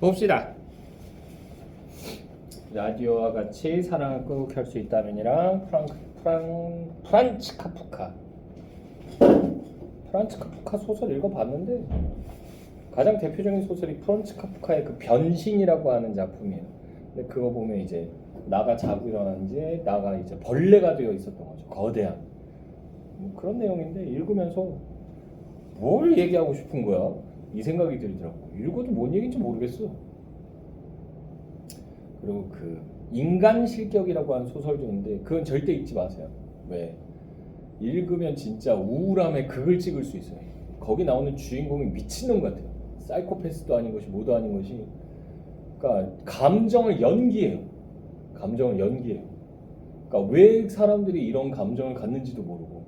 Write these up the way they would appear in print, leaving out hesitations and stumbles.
봅시다. 라디오와 같이 사랑을 끄고 켤 수 있다면이랑 프란츠 카프카. 프란츠 카프카 소설 읽어봤는데 가장 대표적인 소설이 프란츠 카프카의 그 변신이라고 하는 작품이에요. 근데 그거 보면 이제 나가 자고 일어났는지 나가 이제 벌레가 되어 있었던 거죠. 거대한 뭐 그런 내용인데 읽으면서 뭘 얘기하고 싶은 거야? 이 생각이 들더라고. 읽어도 뭔 얘기인지 모르겠어. 그리고 그 인간 실격이라고 하는 소설도 있는데 그건 절대 읽지 마세요. 왜? 읽으면 진짜 우울함에 극을 찍을 수 있어요. 거기 나오는 주인공이 미친놈 같아요. 사이코패스도 아닌 것이 뭐도 아닌 것이, 그러니까 감정을 연기해요. 감정을 연기해요. 그러니까 왜 사람들이 이런 감정을 갖는지도 모르고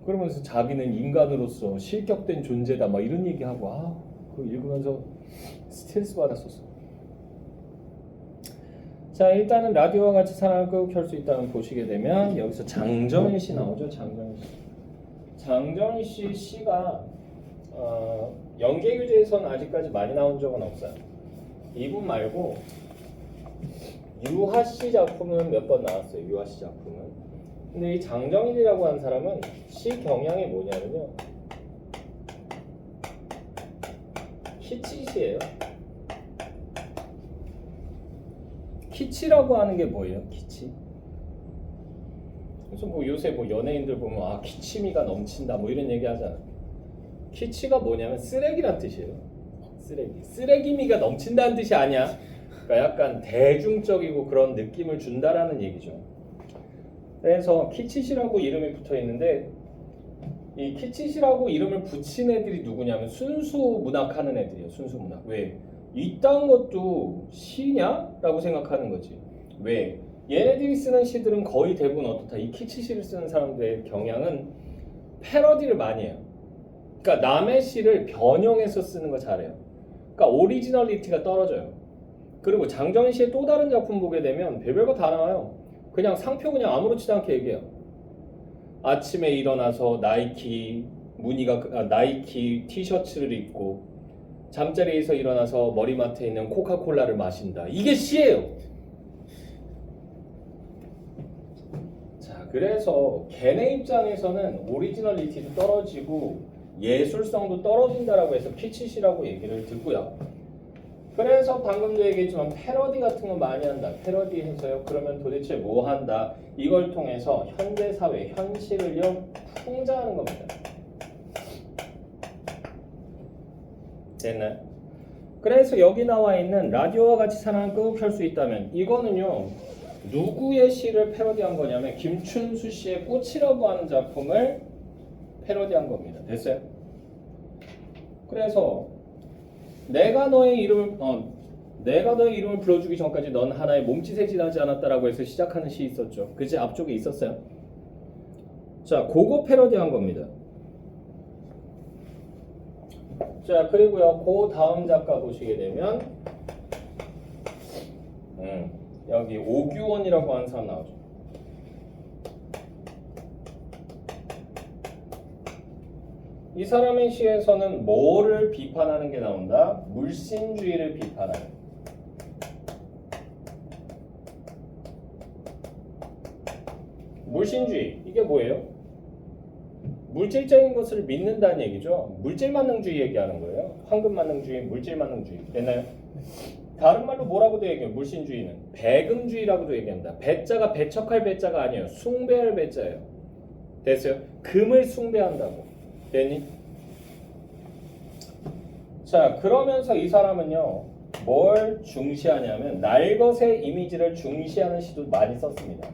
그러면서 자기는 인간으로서 실격된 존재다 막 이런 얘기하고 그거 읽으면서 스트레스 받았었어. 자, 일단은 라디오와 같이 사랑을 끄고 켤 수 있다면 보시게 되면 여기서 장정희 씨 나오죠. 장정희 씨 시가 연계규제에서는 아직까지 많이 나온 적은 없어요. 이분 말고 유하 씨 작품은 몇 번 나왔어요. 유하 씨 작품은. 근데 이 장정희라고 하는 사람은 시 경향이 뭐냐면요, 키치시예요. 키치라고 하는 게 뭐예요? 키치? 그래서 뭐 요새 뭐 연예인들 보면 키치미가 넘친다 뭐 이런 얘기 하잖아. 키치가 뭐냐면 쓰레기란 뜻이에요. 쓰레기미가 넘친다는 뜻이 아니야. 그러니까 약간 대중적이고 그런 느낌을 준다라는 얘기죠. 그래서 키치시라고 이름이 붙어 있는데 이 키치시라고 이름을 붙인 애들이 누구냐면 순수 문학하는 애들이에요. 순수 문학. 왜? 이딴 것도 시냐? 라고 생각하는 거지. 왜? 얘네들이 쓰는 시들은 거의 대부분 어떻다. 이 키치시를 쓰는 사람들의 경향은 패러디를 많이 해요. 그러니까 남의 시를 변형해서 쓰는 거 잘해요. 그러니까 오리지널리티가 떨어져요. 그리고 장정희 씨의 또 다른 작품 보게 되면 별별 거 다 나와요. 그냥 상표 그냥 아무렇지도 않게 얘기해요. 아침에 일어나서 나이키 티셔츠를 입고 잠자리에서 일어나서 머리맡에 있는 코카콜라를 마신다. 이게 시예요. 자, 그래서 걔네 입장에서는 오리지널리티도 떨어지고 예술성도 떨어진다라고 해서 키치시라고 얘기를 듣고요. 그래서 방금도 얘기했지만 패러디 같은 거 많이 한다. 패러디 해서요. 그러면 도대체 뭐 한다? 이걸 통해서 현대 사회, 현실을요 풍자하는 겁니다. 됐나요? 그래서 여기 나와 있는 라디오와 같이 사랑을 끄고 켤 수 있다면, 이거는요 누구의 시를 패러디한 거냐면 김춘수 씨의 꽃이라고 하는 작품을 패러디한 겁니다. 됐어요? 그래서 내가 너의 이름을 불러주기 전까지 넌 하나의 몸짓에 지나지 않았다라고 해서 시작하는 시 있었죠. 그치? 앞쪽에 있었어요. 자, 그거 패러디한 겁니다. 자, 그리고요 그 다음 작가 보시게 되면 여기 오규원이라고 하는 사람 나오죠. 이 사람의 시에서는 뭐를 비판하는 게 나온다? 물신주의를 비판하는. 물신주의, 이게 뭐예요? 물질적인 것을 믿는다는 얘기죠. 물질만능주의 얘기하는 거예요. 황금만능주의, 물질만능주의. 됐나요? 다른 말로 뭐라고도 얘기해요. 물신주의는 배금주의라고도 얘기합니다. 배자가 배척할 배자가 아니에요. 숭배할 배자예요. 됐어요? 금을 숭배한다고. 됐니? 자, 그러면서 이 사람은요 뭘 중시하냐면 날것의 이미지를 중시하는 시도 많이 썼습니다.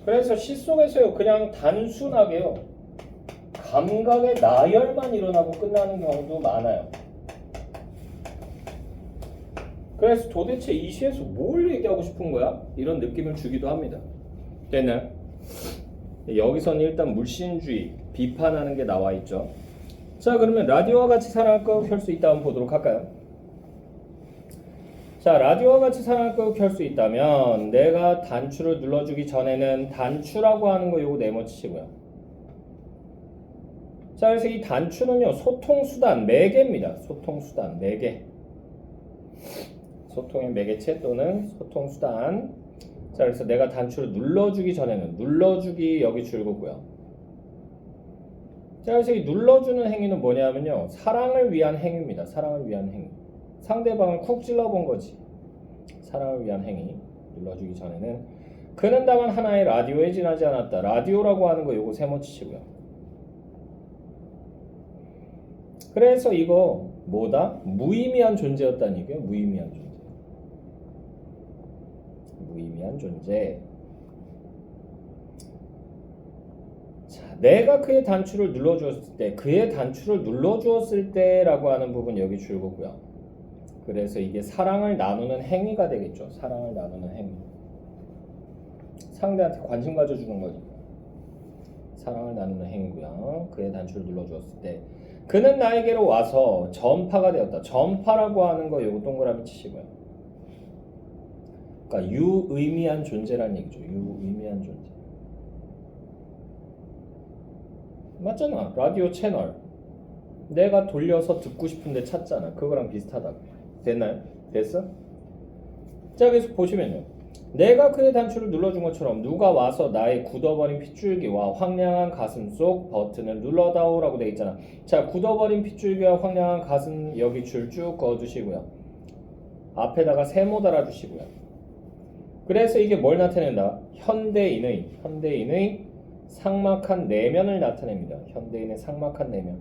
그래서 시 속에서요 그냥 단순하게요 감각의 나열만 일어나고 끝나는 경우도 많아요. 그래서 도대체 이 시에서 뭘 얘기하고 싶은 거야? 이런 느낌을 주기도 합니다. 됐나요? 여기서는 일단 물신주의, 비판하는 게 나와 있죠. 자, 그러면 라디오와 같이 사랑을 끄고 켤 수 있다면 보도록 할까요? 자, 라디오와 같이 사랑을 끄고 켤 수 있다면 내가 단추를 눌러주기 전에는 단추라고 하는 거 요거 네모치시고요. 자, 그래서 이 단추는요, 소통수단, 매개입니다. 소통수단, 매개. 소통의 매개체 또는 소통수단. 자, 그래서 내가 단추를 눌러주기 전에는 눌러주기 여기 줄거고요. 자, 그래서 이 눌러주는 행위는 뭐냐면요, 사랑을 위한 행위입니다. 사랑을 위한 행위. 상대방을 쿡 찔러본 거지. 사랑을 위한 행위. 눌러주기 전에는 그는 다만 하나의 라디오에 지나지 않았다. 라디오라고 하는 거 요거 세모치시고요. 그래서 이거 뭐다? 무의미한 존재였다는 얘기예요. 무의미한 존재. 무의미한 존재. 자, 내가 그의 단추를 눌러주었을 때, 그의 단추를 눌러주었을 때라고 하는 부분 여기 줄거고요. 그래서 이게 사랑을 나누는 행위가 되겠죠. 사랑을 나누는 행위. 상대한테 관심 가져주는 거니까. 사랑을 나누는 행위고요. 그의 단추를 눌러주었을 때 그는 나에게로 와서 전파가 되었다. 전파라고 하는 거 요거 동그라미 치시고요. 그러니까 유의미한 존재라는 얘기죠. 유의미한 존재. 맞잖아. 라디오 채널 내가 돌려서 듣고 싶은데 찾잖아. 그거랑 비슷하다고. 됐나요? 됐어? 자, 계속 보시면요. 내가 그의 단추를 눌러준 것처럼 누가 와서 나의 굳어버린 핏줄기와 황량한 가슴 속 버튼을 눌러다오라고 되어 있잖아. 자, 굳어버린 핏줄기와 황량한 가슴 여기 줄 쭉 그어주시고요. 앞에다가 세모 달아주시고요. 그래서 이게 뭘 나타낸다? 현대인의 삭막한 내면을 나타냅니다. 현대인의 삭막한 내면.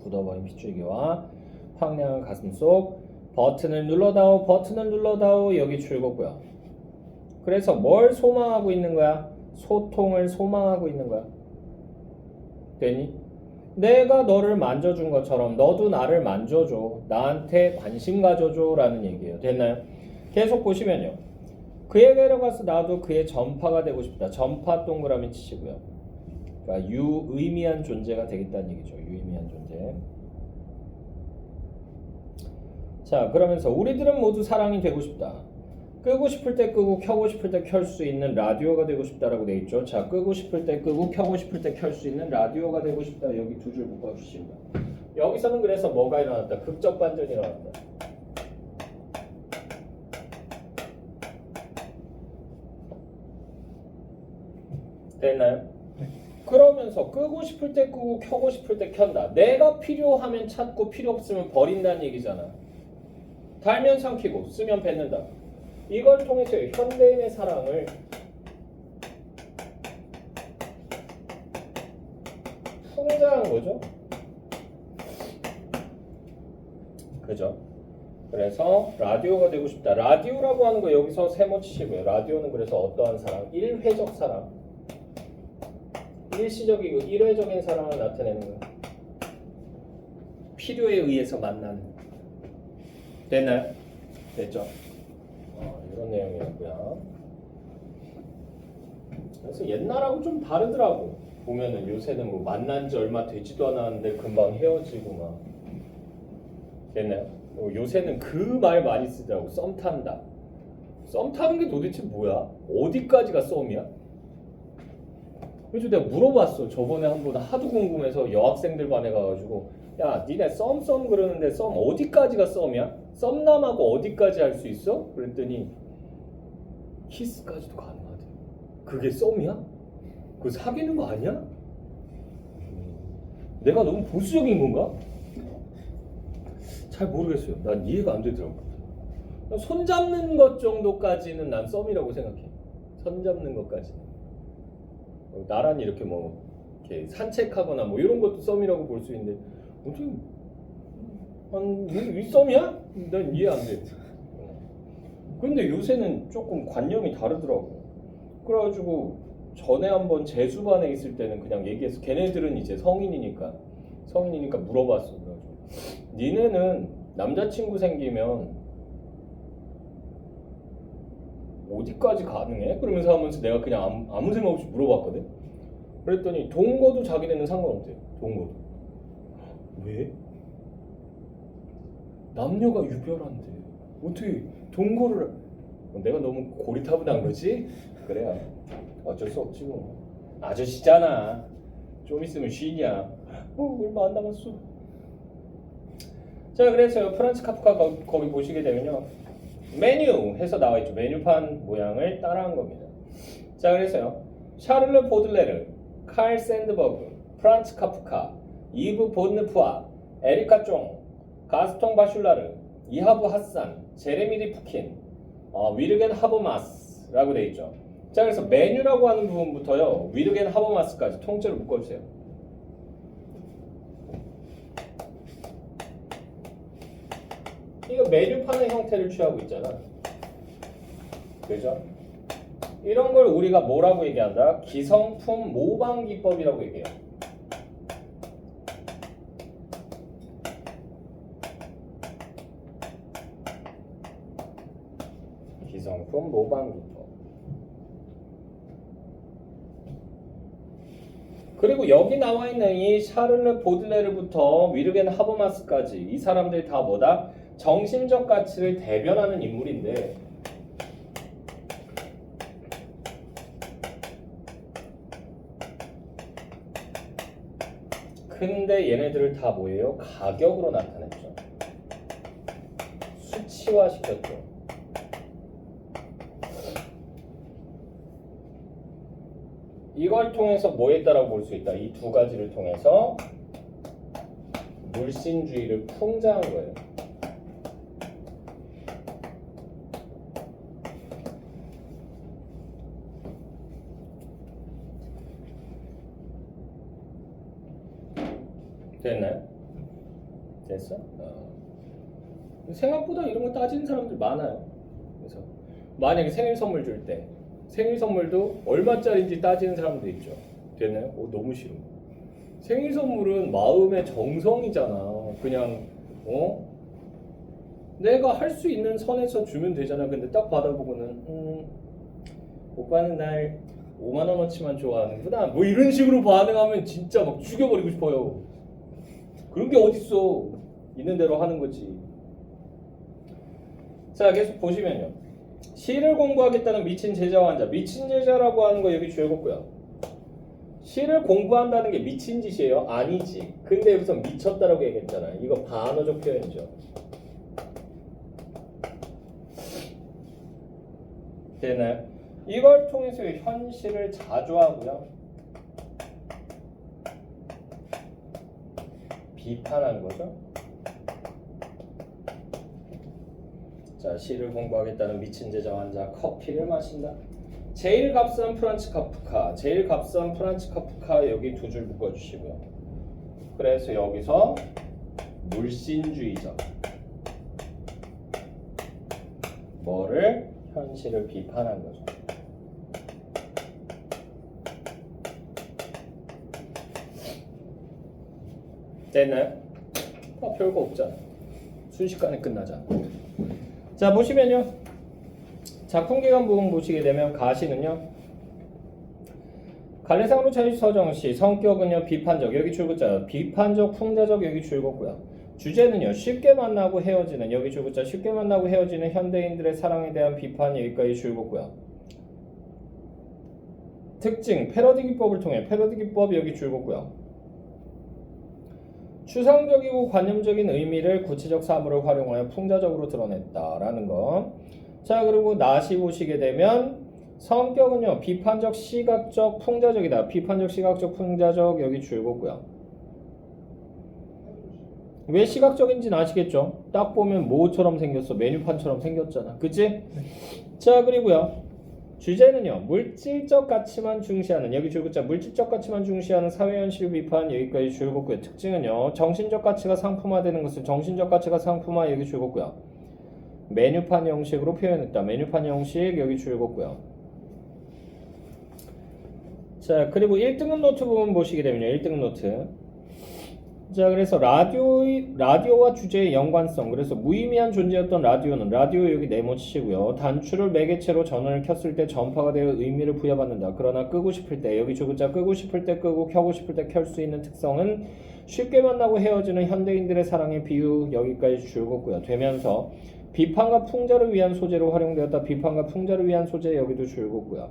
굳어버린 핏줄기와 황량한 가슴 속 버튼을 눌러다오 여기 줄거고요. 그래서 뭘 소망하고 있는 거야? 소통을 소망하고 있는 거야. 되니? 내가 너를 만져준 것처럼 너도 나를 만져줘. 나한테 관심 가져줘 라는 얘기예요. 됐나요? 계속 보시면요. 그에게로 가서 나도 그의 전파가 되고 싶다. 전파 동그라미 치시고요. 그러니까 유의미한 존재가 되겠다는 얘기죠. 유의미한 존재. 자, 그러면서 우리들은 모두 사랑이 되고 싶다. 끄고 싶을 때 끄고 켜고 싶을 때 켤 수 있는 라디오가 되고 싶다라고 돼 있죠. 자, 끄고 싶을 때 끄고 켜고 싶을 때 켤 수 있는 라디오가 되고 싶다. 여기 두 줄 묶어주시고요. 여기서는 그래서 뭐가 일어났다? 극적 반전이 일어났다. 됐나요? 그러면서 끄고 싶을 때 끄고 켜고 싶을 때 켠다. 내가 필요하면 찾고 필요 없으면 버린다는 얘기잖아. 달면 삼키고 쓰면 뱉는다. 이걸 통해서 현대인의 사랑을 풍자한 거죠. 그죠? 그래서 라디오가 되고 싶다. 라디오라고 하는 거 여기서 세모 치시고요. 라디오는 그래서 어떠한 사랑? 일회적 사랑. 일시적이고 일회적인 사랑을 나타내는 거예요. 필요에 의해서 만나는. 됐나요? 됐죠? 이런 내용이었고요. 그래서 옛날하고 좀 다르더라고. 보면은 요새는 뭐 만난 지 얼마 되지도 않았는데 금방 헤어지고 막. 됐나요? 요새는 그 말 많이 쓰더라고. 썸 탄다. 썸 타는 게 도대체 뭐야? 어디까지가 썸이야? 그래서 내가 물어봤어. 저번에 한 번 하도 궁금해서 여학생들 반에 가가지고 야, 니네 썸 그러는데 썸 어디까지가 썸이야? 썸남하고 어디까지 할 수 있어? 그랬더니 키스까지도 가능하대. 그게 썸이야? 그거 사귀는 거 아니야? 내가 너무 보수적인 건가? 잘 모르겠어요. 난 이해가 안 되더라고. 손 잡는 것 정도까지는 난 썸이라고 생각해. 손 잡는 것까지. 나란히 이렇게 뭐 이렇게 산책하거나 뭐 이런 것도 썸이라고 볼 수 있는데 어떻게 이 썸이야? 난 이해 안 돼. 근데 요새는 조금 관념이 다르더라고. 그래가지고 전에 한번 재수반에 있을 때는 그냥 얘기해서 걔네들은 이제 성인이니까 물어봤어. 그래가지고 니네는 남자친구 생기면 어디까지 가능해? 그러면서 하면서 내가 그냥 아무 생각 없이 물어봤거든. 그랬더니 동거도 자기네는 상관없대. 동거도. 왜? 남녀가 유별한데 어떻게 동거를? 내가 너무 고리타분한 거지? 그래야 어쩔 수 없지 뭐. 아저씨잖아. 좀 있으면 쉬냐. 얼마 안 남았어. 자, 그래서 프란츠 카프카 거기 보시게 되면요. 메뉴 해서 나와 있죠. 메뉴판 모양을 따라한 겁니다. 자, 그래서요. 샤를르 보들레르, 칼 샌드버그, 프란츠 카프카, 이브 본느프아, 에리카 쫑, 가스통 바슐라르, 이하브 하산, 제레미 리프킨, 위르겐 하버마스라고 되어 있죠. 자, 그래서 메뉴라고 하는 부분부터요. 위르겐 하버마스까지 통째로 묶어주세요. 이거 메뉴판의 형태를 취하고 있잖아. 그죠? 이런 걸 우리가 뭐라고 얘기한다? 기성품 모방 기법이라고 얘기해요. 기성품 모방 기법. 그리고 여기 나와 있는 이 샤를르 보들레르부터 위르겐 하버마스까지 이 사람들이 다 뭐다? 정신적 가치를 대변하는 인물인데 근데 얘네들을 다 뭐예요? 가격으로 나타냈죠. 수치화시켰죠. 이걸 통해서 뭐 했다라고 볼 수 있다. 이 두 가지를 통해서 물신주의를 풍자한 거예요. 됐나요? 됐어? 생각보다 이런 거 따지는 사람들 많아요. 그래서 만약에 생일 선물 줄 때 생일 선물도 얼마짜리인지 따지는 사람도 있죠. 됐나요? 너무 싫어. 생일 선물은 마음의 정성이잖아. 그냥 내가 할 수 있는 선에서 주면 되잖아. 근데 딱 받아보고는 오빠는 날 5만 원어치만 좋아하는구나. 뭐 이런 식으로 반응하면 진짜 막 죽여버리고 싶어요. 그런 게 어딨어. 있는 대로 하는 거지. 자, 계속 보시면요. 시를 공부하겠다는 미친 제자와 한자. 미친 제자라고 하는 거 여기 주역없고요. 시를 공부한다는 게 미친 짓이에요? 아니지. 근데 여기서 미쳤다라고 얘기했잖아요. 이거 반어적 표현이죠. 되나요? 이걸 통해서 현실을 자조하고요. 비판하는 거죠. 자, 시를 공부하겠다는 미친 제자 환자 커피를 마신다. 제일 값싼 프란츠 카프카, 제일 값싼 프란츠 카프카 여기 두 줄 묶어주시고요. 그래서 여기서 물신주의적 뭐를 현실을 비판한 거죠. 됐나요? 별거 없잖아. 순식간에 끝나잖아. 자, 보시면요. 작품 기간 부분 보시게 되면 가시는요. 갈래상으로 차지 서정시 성격은요 비판적 여기 줄글자 비판적 풍자적 여기 줄었고요. 주제는요 쉽게 만나고 헤어지는 여기 줄글자 쉽게 만나고 헤어지는 현대인들의 사랑에 대한 비판 여기까지 줄었고요. 특징 패러디 기법을 통해 패러디 기법 여기 줄었고요. 추상적이고 관념적인 의미를 구체적 사물을 활용하여 풍자적으로 드러냈다라는 거. 자, 그리고 나시 보시게 되면 성격은요 비판적 시각적 풍자적이다. 비판적 시각적 풍자적 여기 줄었고요. 왜 시각적인지는 아시겠죠? 딱 보면 뭐처럼 생겼어? 메뉴판처럼 생겼잖아. 그치? 자, 그리고요 주제는요 물질적 가치만 중시하는 여기 줄글자 물질적 가치만 중시하는 사회현실 비판 여기까지 줄었고요. 특징은요 정신적 가치가 상품화되는 것은 정신적 가치가 상품화 여기 줄었고요. 메뉴판 형식으로 표현했다. 메뉴판 형식 여기 줄었고요. 자, 그리고 1등급 노트 부분 보시게 되면요 1등급 노트. 자, 그래서 라디오와 주제의 연관성. 그래서 무의미한 존재였던 라디오는 라디오 여기 네모치시고요. 단추를 매개체로 전원을 켰을 때 전파가 되어 의미를 부여받는다. 그러나 끄고 싶을 때 여기 줄글자 끄고 싶을 때 끄고 켜고 싶을 때 켤 수 있는 특성은 쉽게 만나고 헤어지는 현대인들의 사랑의 비유 여기까지 줄었고요. 되면서 비판과 풍자를 위한 소재로 활용되었다. 비판과 풍자를 위한 소재 여기도 줄었고요.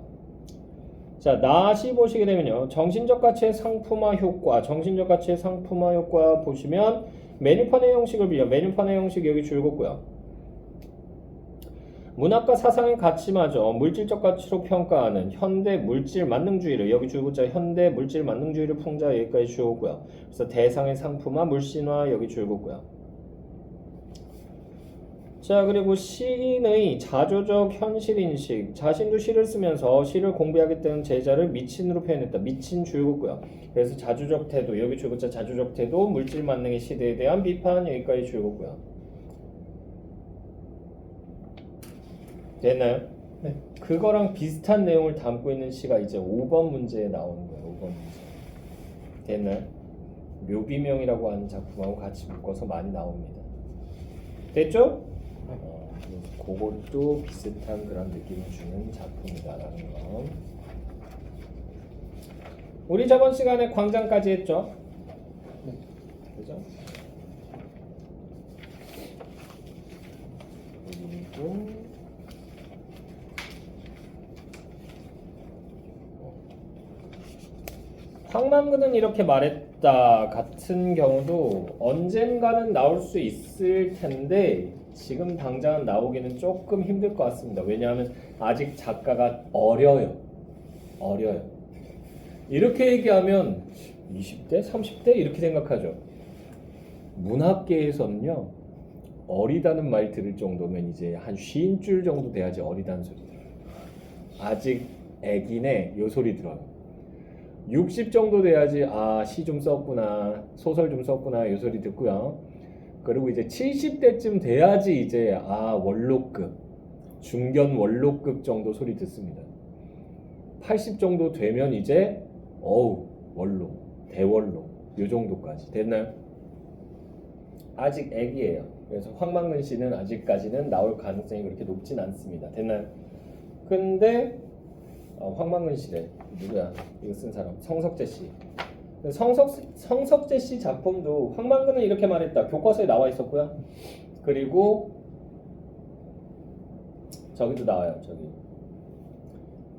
자, 나시 보시게 되면요. 정신적 가치의 상품화 효과, 정신적 가치의 상품화 효과 보시면 메뉴판의 형식을 빌려 메뉴판의 형식 여기 줄굼고요. 문학과 사상의 가치마저 물질적 가치로 평가하는 현대 물질 만능주의를 여기 줄굼자 현대 물질 만능주의를 풍자 여기까지 줄굼고요. 그래서 대상의 상품화 물신화 여기 줄굼고요. 자, 그리고 시인의 자조적 현실인식, 자신도 시를 쓰면서 시를 공부하겠다는 제자를 미친으로 표현했다. 미친 줄굼고요. 그래서 자조적 태도, 여기 줄굼자 자조적 태도, 물질 만능의 시대에 대한 비판 여기까지 줄굼고요. 됐나요? 네. 그거랑 비슷한 내용을 담고 있는 시가 이제 5번 문제에 나오는 거예요. 5번 문제. 됐나요? 묘비명이라고 하는 작품하고 같이 묶어서 많이 나옵니다. 됐죠? 그것도 비슷한 그런 느낌을 주는 작품이다라는 거. 우리 저번 시간에 광장까지 했죠? 네. 그죠? 그리고 황만근은 이렇게 말했다 같은 경우도 언젠가는 나올 수 있을 텐데 지금 당장은 나오기는 조금 힘들 것 같습니다. 왜냐하면 아직 작가가 어려요. 이렇게 얘기하면 20대? 30대? 이렇게 생각하죠. 문학계에서는요. 어리다는 말 들을 정도면 이제 한 50줄 정도 돼야지 어리다는 소리 들어요. 아직 애기네 요 소리 들어요. 60 정도 돼야지 아, 시 좀 썼구나, 소설 좀 썼구나 요 소리 듣고요. 그리고 이제 70대쯤 돼야지 이제 아, 원로급, 중견 원로급 정도 소리 듣습니다. 80 정도 되면 이제 어우, 원로, 대원로 요 정도까지 됐나요? 아직 애기예요. 그래서 황만근 씨는 아직까지는 나올 가능성이 그렇게 높진 않습니다. 됐나요? 근데 황만근 씨래. 누구야? 이거 쓴 사람. 성석재 씨. 성석재 씨 작품도 황만근은 이렇게 말했다. 교과서에 나와 있었고요. 그리고 저기도 나와요. 저기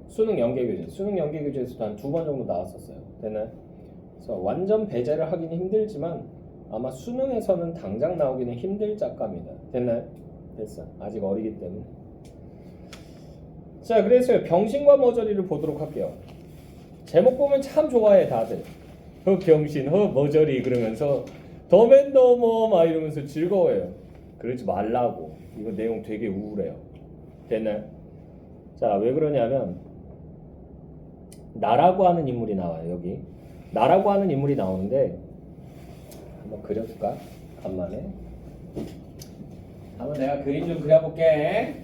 수능 연계교재. 수능 연계교재에서도 한 2번 정도 나왔었어요. 됐나요? 그래서 완전 배제를 하기는 힘들지만 아마 수능에서는 당장 나오기는 힘들 작가입니다. 됐나요? 됐어. 아직 어리기 때문에. 자, 그래서 병신과 머저리를 보도록 할게요. 제목 보면 참 좋아해 다들. 병신, 머저리 그러면서 더맨더머 막 이러면서 즐거워해요. 그러지 말라고. 이거 내용 되게 우울해요. 됐나요? 자, 왜 그러냐면 나라고 하는 인물이 나와요. 여기 나라고 하는 인물이 나오는데 한번 그려줄까? 간만에 한번 내가 그림 좀 그려볼게.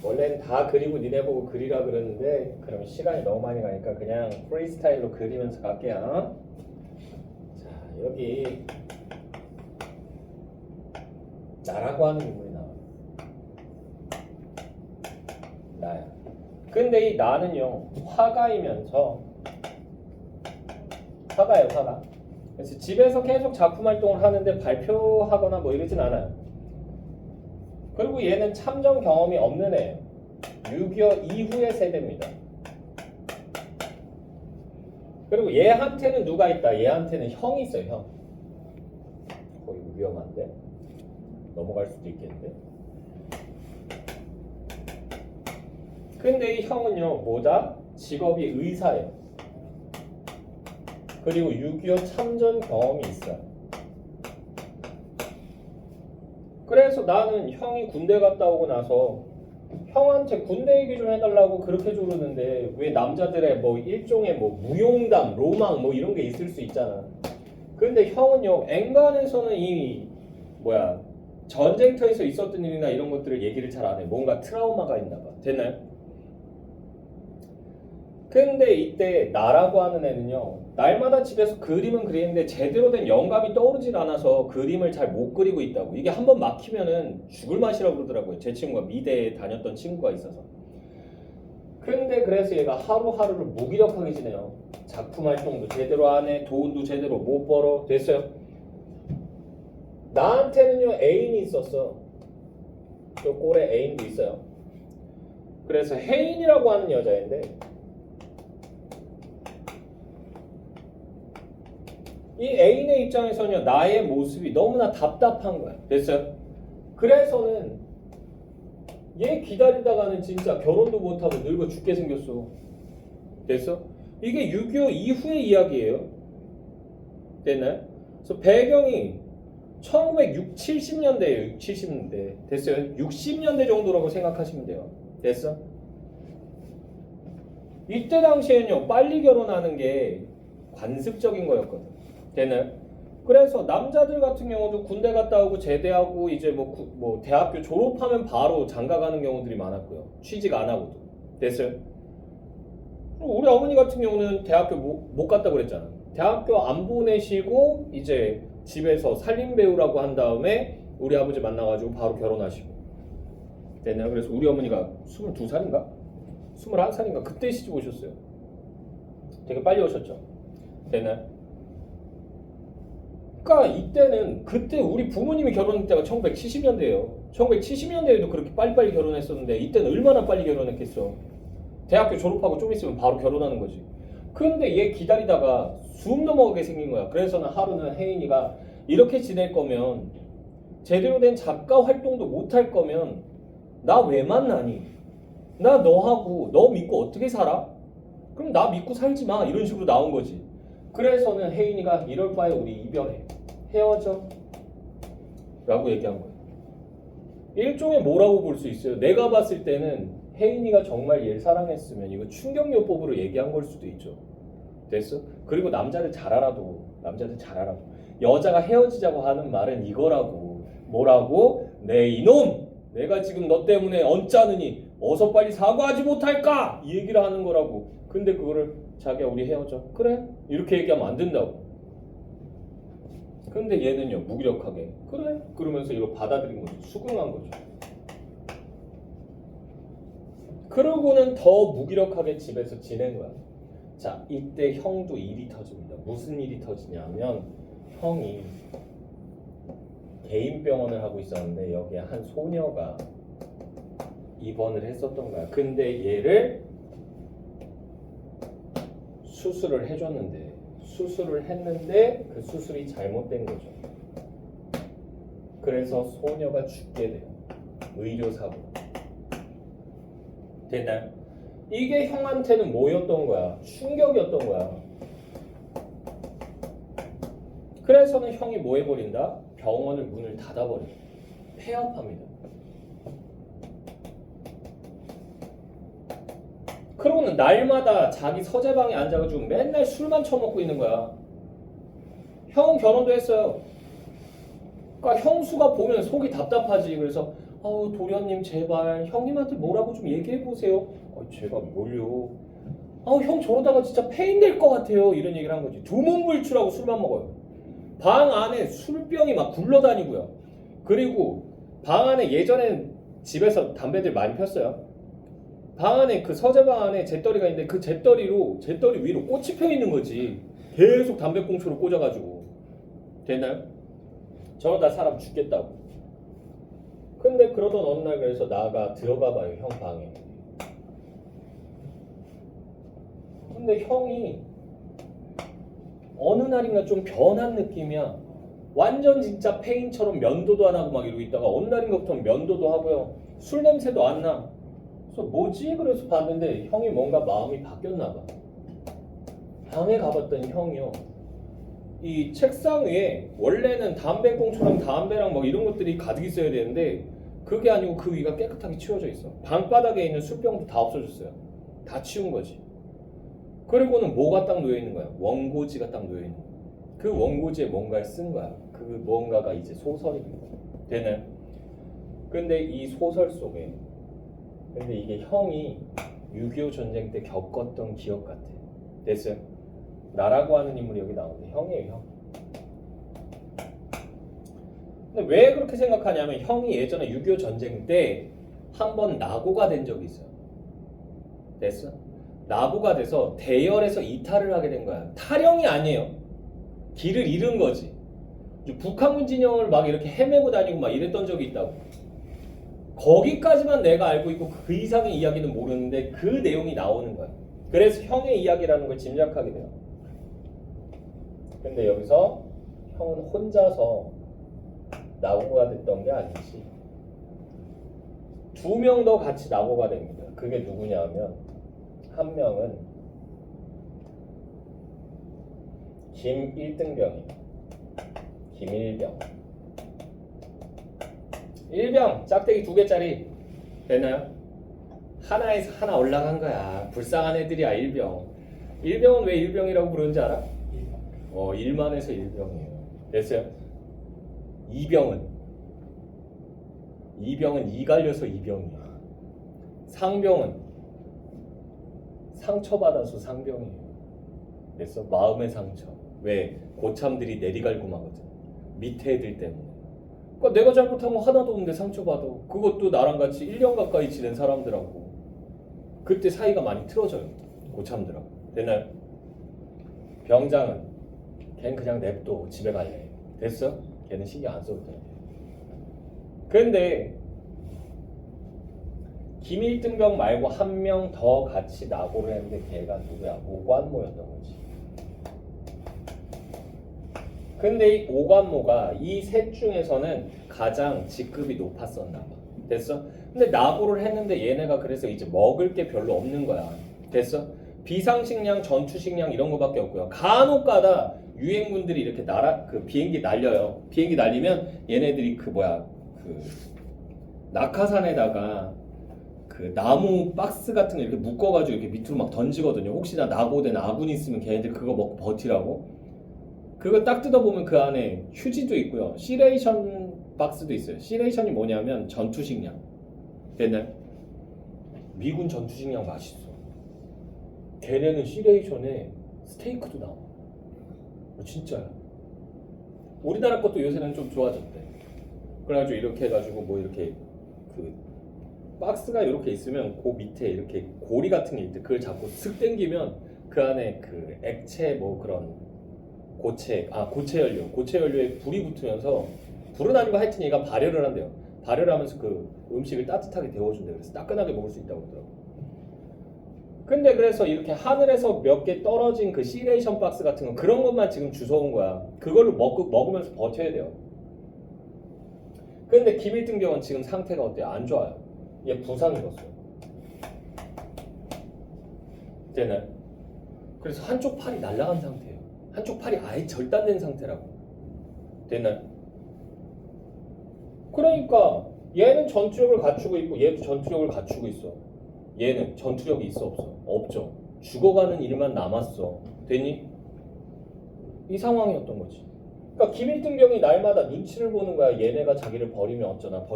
원래는 다 그리고 니네 보고 그리라 그러는데 그러면 시간이 너무 많이 가니까 그냥 프리스타일로 그리면서 갈게요. 자, 여기 나라고 하는 인물이 나와요. 나야. 근데 이 나는요 화가이면서 화가예요, 화가. 그래서 집에서 계속 작품 활동을 하는데 발표하거나 뭐 이러진 않아요. 그리고 얘는 참정 경험이 없는 애예요. 6.25 이후의 세대입니다. 그리고 얘한테는 누가 있다? 얘한테는 형이 있어요, 형. 거의 위험한데? 넘어갈 수도 있겠는데? 근데 이 형은요, 뭐다? 직업이 의사예요. 그리고 6.25 참전 경험이 있어요. 그래서 나는 형이 군대 갔다 오고 나서 형한테 군대 얘기 좀 해달라고 그렇게 조르는데 왜 남자들의 뭐 일종의 뭐 무용담, 로망 뭐 이런 게 있을 수 있잖아. 근데 형은요 엔간에서는 이 뭐야 전쟁터에서 있었던 일이나 이런 것들을 얘기를 잘 안 해. 뭔가 트라우마가 있나 봐. 됐나요? 근데 이때 나라고 하는 애는요 날마다 집에서 그림은 그리는데 제대로 된 영감이 떠오르질 않아서 그림을 잘 못 그리고 있다고. 이게 한번 막히면은 죽을 맛이라고 그러더라고요. 제 친구가 미대에 다녔던 친구가 있어서. 근데 그래서 얘가 하루하루를 무기력하게 지내요. 작품 활동도 제대로 안 해. 돈도 제대로 못 벌어. 됐어요? 나한테는요 애인이 있었어. 저 꼴에 애인도 있어요. 그래서 혜인이라고 하는 여자인데 이 애인의 입장에서는요 나의 모습이 너무나 답답한 거야. 됐어요? 그래서는 얘 기다리다가는 진짜 결혼도 못하고 늙어 죽게 생겼어. 됐어? 이게 6.25 이후의 이야기예요. 됐나요? 그래서 배경이 1960, 70년대예요. 6, 70년대. 됐어요? 60년대 정도라고 생각하시면 돼요. 됐어? 이때 당시에는요 빨리 결혼하는 게 관습적인 거였거든. 됐나요? 그래서 남자들 같은 경우도 군대 갔다 오고 제대하고 이제 뭐 대학교 졸업하면 바로 장가 가는 경우들이 많았고요. 취직 안 하고도. 됐어요? 우리 어머니 같은 경우는 대학교 못 갔다고 그랬잖아. 대학교 안 보내시고 이제 집에서 살림 배우라고 한 다음에 우리 아버지 만나가지고 바로 결혼하시고. 됐나요? 그래서 우리 어머니가 22살인가? 21살인가? 그때 시집 오셨어요. 되게 빨리 오셨죠. 됐나요? 그러니까 이때는 그때 우리 부모님이 결혼할 때가 1970년대예요. 1970년대에도 그렇게 빨리빨리 결혼했었는데 이때는 얼마나 빨리 결혼했겠어. 대학교 졸업하고 좀 있으면 바로 결혼하는 거지. 근데 얘 기다리다가 숨 넘어가게 생긴 거야. 그래서는 하루는 혜인이가 이렇게 지낼 거면 제대로 된 작가 활동도 못 할 거면 나 왜 만나니? 나 너하고 너 믿고 어떻게 살아? 그럼 나 믿고 살지 마. 이런 식으로 나온 거지. 그래서는 혜인이가 이럴 바에 우리 이별해. 헤어져. 라고 얘기한 거예요. 일종의 뭐라고 볼 수 있어요. 내가 봤을 때는 혜인이가 정말 얘를 사랑했으면 이거 충격요법으로 얘기한 걸 수도 있죠. 됐어? 그리고 남자들 잘 알아도 여자가 헤어지자고 하는 말은 이거라고. 뭐라고? 내 이놈! 내가 지금 너 때문에 언짢으니 어서 빨리 사과하지 못할까? 이 얘기를 하는 거라고. 근데 그거를 자기야 우리 헤어져. 그래? 이렇게 얘기하면 안 된다고. 근데 얘는요 무기력하게 그래? 그러면서 이거 받아들인 거죠. 수긍한 거죠. 그러고는 더 무기력하게 집에서 지낸 거야. 자, 이때 형도 일이 터집니다. 무슨 일이 터지냐면 형이 개인 병원을 하고 있었는데 여기에 한 소녀가 입원을 했었던 거야. 근데 얘를 수술을 해줬는데 수술을 했는데 그 수술이 잘못된 거죠. 그래서 소녀가 죽게 돼요. 의료사고. 됐나요? 이게 형한테는 뭐였던 거야? 충격이었던 거야. 그래서는 형이 뭐 해버린다? 병원을 문을 닫아버려요. 폐업합니다. 그러고는 날마다 자기 서재방에 앉아가지고 맨날 술만 처먹고 있는 거야. 형은 결혼도 했어요. 그러니까 형수가 보면 속이 답답하지. 그래서 도련님 제발 형님한테 뭐라고 좀 얘기해보세요. 제가 뭘요? 형 저러다가 진짜 폐인 될 것 같아요. 이런 얘기를 한 거지. 두문불출하고 술만 먹어요. 방 안에 술병이 막 굴러다니고요. 그리고 방 안에 예전엔 집에서 담배들 많이 폈어요. 방 안에 그 서재방 안에 잿더리가 있는데 그 잿더리 위로 꽃이 펴 있는 거지. 계속 담배꽁초로 꽂아가지고. 됐나요? 저러다 사람 죽겠다고. 근데 그러던 어느 날 그래서 나가 들어가 봐요. 형 방에. 근데 형이 어느 날인가 좀 변한 느낌이야. 완전 진짜 폐인처럼 면도도 안 하고 막 이러고 있다가 어느 날인가부터 면도도 하고요. 술 냄새도 안 나. 그래서 뭐지? 그래서 봤는데 형이 뭔가 마음이 바뀌었나 봐. 방에 가봤더니 형이요. 이 책상 위에 원래는 담배꽁초랑 담배랑 막 이런 것들이 가득 있어야 되는데 그게 아니고 그 위가 깨끗하게 치워져 있어. 방바닥에 있는 술병도 다 없어졌어요. 다 치운 거지. 그리고는 뭐가 딱 놓여 있는 거야? 원고지가 딱 놓여 있는 거야. 그 원고지에 뭔가를 쓴 거야. 그 뭔가가 이제 소설입니다. 되나요? 근데 이 소설 속에 근데 이게 형이 6.25 전쟁 때 겪었던 기억 같아. 됐어요? 나라고 하는 인물이 여기 나오는데 형이에요, 형. 근데 왜 그렇게 생각하냐면 형이 예전에 6.25 전쟁 때 한 번 낙오가 된 적이 있어요. 됐어? 낙오가 돼서 대열에서 이탈을 하게 된 거야. 탈영이 아니에요. 길을 잃은 거지. 북한군 진영을 막 이렇게 헤매고 다니고 막 이랬던 적이 있다고. 거기까지만 내가 알고 있고 그 이상의 이야기는 모르는데 그 내용이 나오는 거야. 그래서 형의 이야기라는 걸 짐작하게 돼요. 근데 여기서 형은 혼자서 낙오가 됐던 게 아니지. 2명 더 같이 낙오가 됩니다. 그게 누구냐 하면 한 명은 김일등병이에요. 김일병. 일병 짝대기 2개짜리 되나요? 하나에서 하나 올라간 거야. 불쌍한 애들이야. 일병. 일병은 왜 일병이라고 부르는지 알아? 일만에서 일병이에요. 됐어요? 이병은 이 갈려서 이병이에요. 상병은 상처받아서 상병이에요. 그래서 마음의 상처. 왜? 고참들이 내리갈굼하거든. 밑에 애들 때문에. 그러니까 내가 잘못한 거 하나도 없는데 상처받아. 그것도 나랑 같이 1년 가까이 지낸 사람들하고. 그때 사이가 많이 틀어져요. 고참들하고. 되나요? 병장은 걔는 그냥 냅둬. 집에 갈래. 됐어? 걔는 신경 안 써도 돼. 그런데 김일등병 말고 한 명 더 같이 낙오를 했는데 걔가 누구야? 오관모였던 거지. 근데 이 오관모가 이 셋 중에서는 가장 직급이 높았었나 봐. 됐어? 근데 낙오를 했는데 얘네가 그래서 이제 먹을 게 별로 없는 거야. 됐어? 비상식량, 전투식량 이런 거밖에 없고요. 간혹가다 유행군들이 이렇게 비행기 날려요. 비행기 날리면 얘네들이 그 낙하산에다가 그 나무 박스 같은 거 이렇게 묶어가지고 이렇게 밑으로 막 던지거든요. 혹시나 낙오된 아군이 있으면 걔네들 그거 먹고 버티라고. 그거 딱 뜯어보면 그 안에 휴지도 있고요. 시레이션 박스도 있어요. 시레이션이 뭐냐면 전투식량. 됐나요? 미군 전투식량 맛있어. 걔네는 시레이션에 스테이크도 나와. 진짜야. 우리나라 것도 요새는 좀 좋아졌대. 그래가지고 이렇게 해가지고 뭐 이렇게 그 박스가 이렇게 있으면 그 밑에 이렇게 고리 같은 게 있대. 그걸 잡고 슥 당기면 그 안에 그 액체 뭐 그런 고체 연료에 불이 붙으면서 불은 아니고 하여튼 얘가 발열을 한대요. 발열하면서 그 음식을 따뜻하게 데워준대. 그래서 따끈하게 먹을 수 있다고 그러더라고. 근데 그래서 이렇게 하늘에서 몇 개 떨어진 그 시레이션 박스 같은 거 그런 것만 지금 주워온 거야. 그걸로 먹으면서 버텨야 돼요. 근데 김일등병은 지금 상태가 어때요? 안 좋아요. 얘 부상 입었어요. 되나요? 그래서 한쪽 팔이 날아간 상태예요. 한쪽 팔이 아예 절단된 상태라고. 됐나요? 그러니까 얘는 전투력을 갖추고 있고 얘도 전투력을 갖추고 있어. 얘는 전투력이 있어 없어? 없죠. 죽어가는 일만 남았어. 됐니? 이 상황이었던 거지. 그러니까 김일등병이 날마다 눈치를 보는 거야. 얘네가 자기를 버리면 어쩌나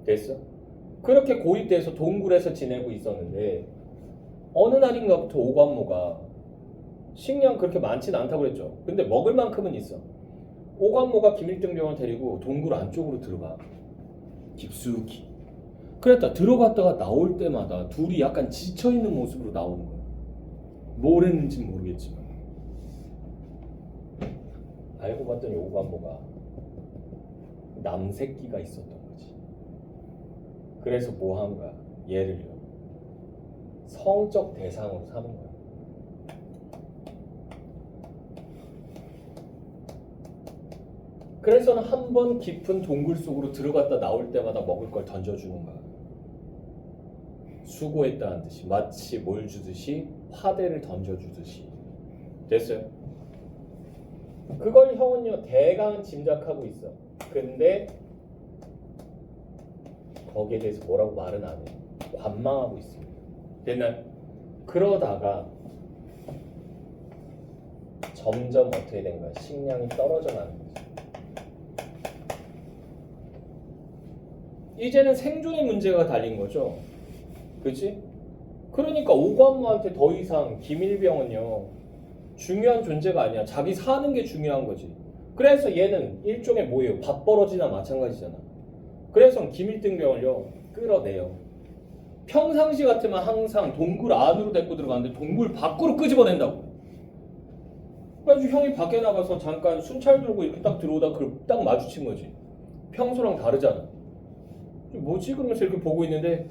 됐어? 그렇게 고립돼서 동굴에서 지내고 있었는데 어느 날인가부터 오관모가 식량 그렇게 많지는 않다고 그랬죠. 근데 먹을 만큼은 있어. 오관모가 김일등병을 데리고 동굴 안쪽으로 들어가. 깊숙이. 그랬다 들어갔다가 나올 때마다 둘이 약간 지쳐있는 모습으로 나오는 거야. 뭘 했는지는 모르겠지만. 알고 봤더니 오관모가 남새끼가 있었던 거지. 그래서 뭐 한 거야? 얘를요. 성적 대상으로 삼은 거야. 그래서는 한 번 깊은 동굴 속으로 들어갔다 나올 때마다 먹을 걸 던져주는 거야. 수고했다는 듯이 마치 뭘 주듯이 화대를 던져주듯이. 됐어요? 그걸 형은요 대강 짐작하고 있어. 근데 거기에 대해서 뭐라고 말은 안 해. 관망하고 있습니다. 됐나요? 그러다가 점점 어떻게 된 거야? 식량이 떨어져 가는 거지. 이제는 생존의 문제가 달린 거죠. 그치? 그러니까 오관모한테 더 이상 김일병은요 중요한 존재가 아니야. 자기 사는 게 중요한 거지. 그래서 얘는 일종의 뭐예요? 밥벌어지나 마찬가지잖아. 그래서 김일등병을요 끌어내요. 평상시 같으면 항상 동굴 안으로 데리고 들어가는데 동굴 밖으로 끄집어낸다고. 그래가지고 형이 밖에 나가서 잠깐 순찰 들고 이렇게 딱 들어오다 그걸 딱 마주친 거지. 평소랑 다르잖아. 뭐지? 그러면서 이렇게 보고 있는데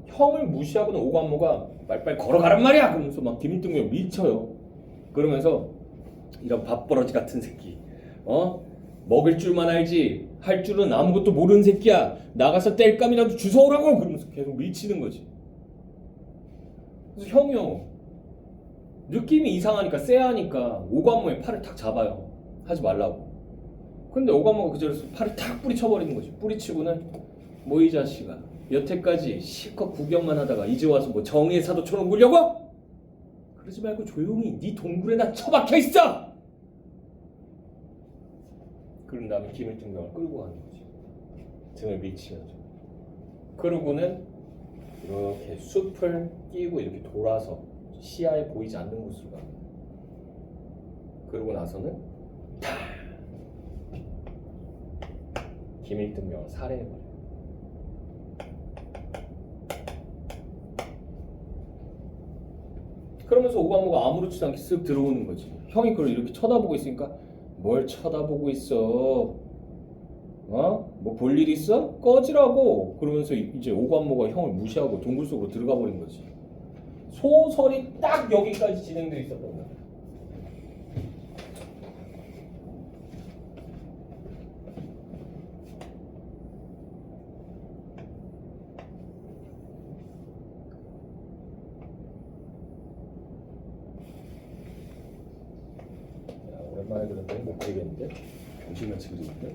형을 무시하고는 오관모가 빨리빨리 걸어가란 말이야! 그러면서 막 김일등을 밀쳐요. 그러면서 이런 밥버러지 같은 새끼, 먹을 줄만 알지 할 줄은 아무것도 모르는 새끼야. 나가서 땔감이라도 주워오라고! 그러면서 계속 밀치는 거지. 그래서 형이요, 느낌이 이상하니까 쎄하니까 오관모의 팔을 탁 잡아요. 하지 말라고. 근데 오관모가 그 자리에서 팔을 탁 뿌리쳐버리는 거지. 뿌리치고는 뭐 이 자식아, 여태까지 실컷 구경만 하다가 이제 와서 뭐 정의의 사도처럼 굴려고? 그러지 말고 조용히 네 동굴에나 처박혀 있어! 그런 다음에 김일등병을 끌고 가는 거지. 등을 밀치면서. 그러고는 이렇게 숲을 끼고 이렇게 돌아서 시야에 보이지 않는 곳으로 갑니다. 그러고 나서는 탁! 김일등병을 살해해버려요. 그러면서 오관모가 아무렇지도 않게 쓱 들어오는 거지. 형이 그걸 이렇게 쳐다보고 있으니까 뭘 쳐다보고 있어? 뭐 볼 일 있어? 꺼지라고! 그러면서 이제 오관모가 형을 무시하고 동굴 속으로 들어가 버린 거지. 소설이 딱 여기까지 진행되어 있었던 거야. 오랜만에 그런데 못 그리겠는데? 정신같이 그리는데?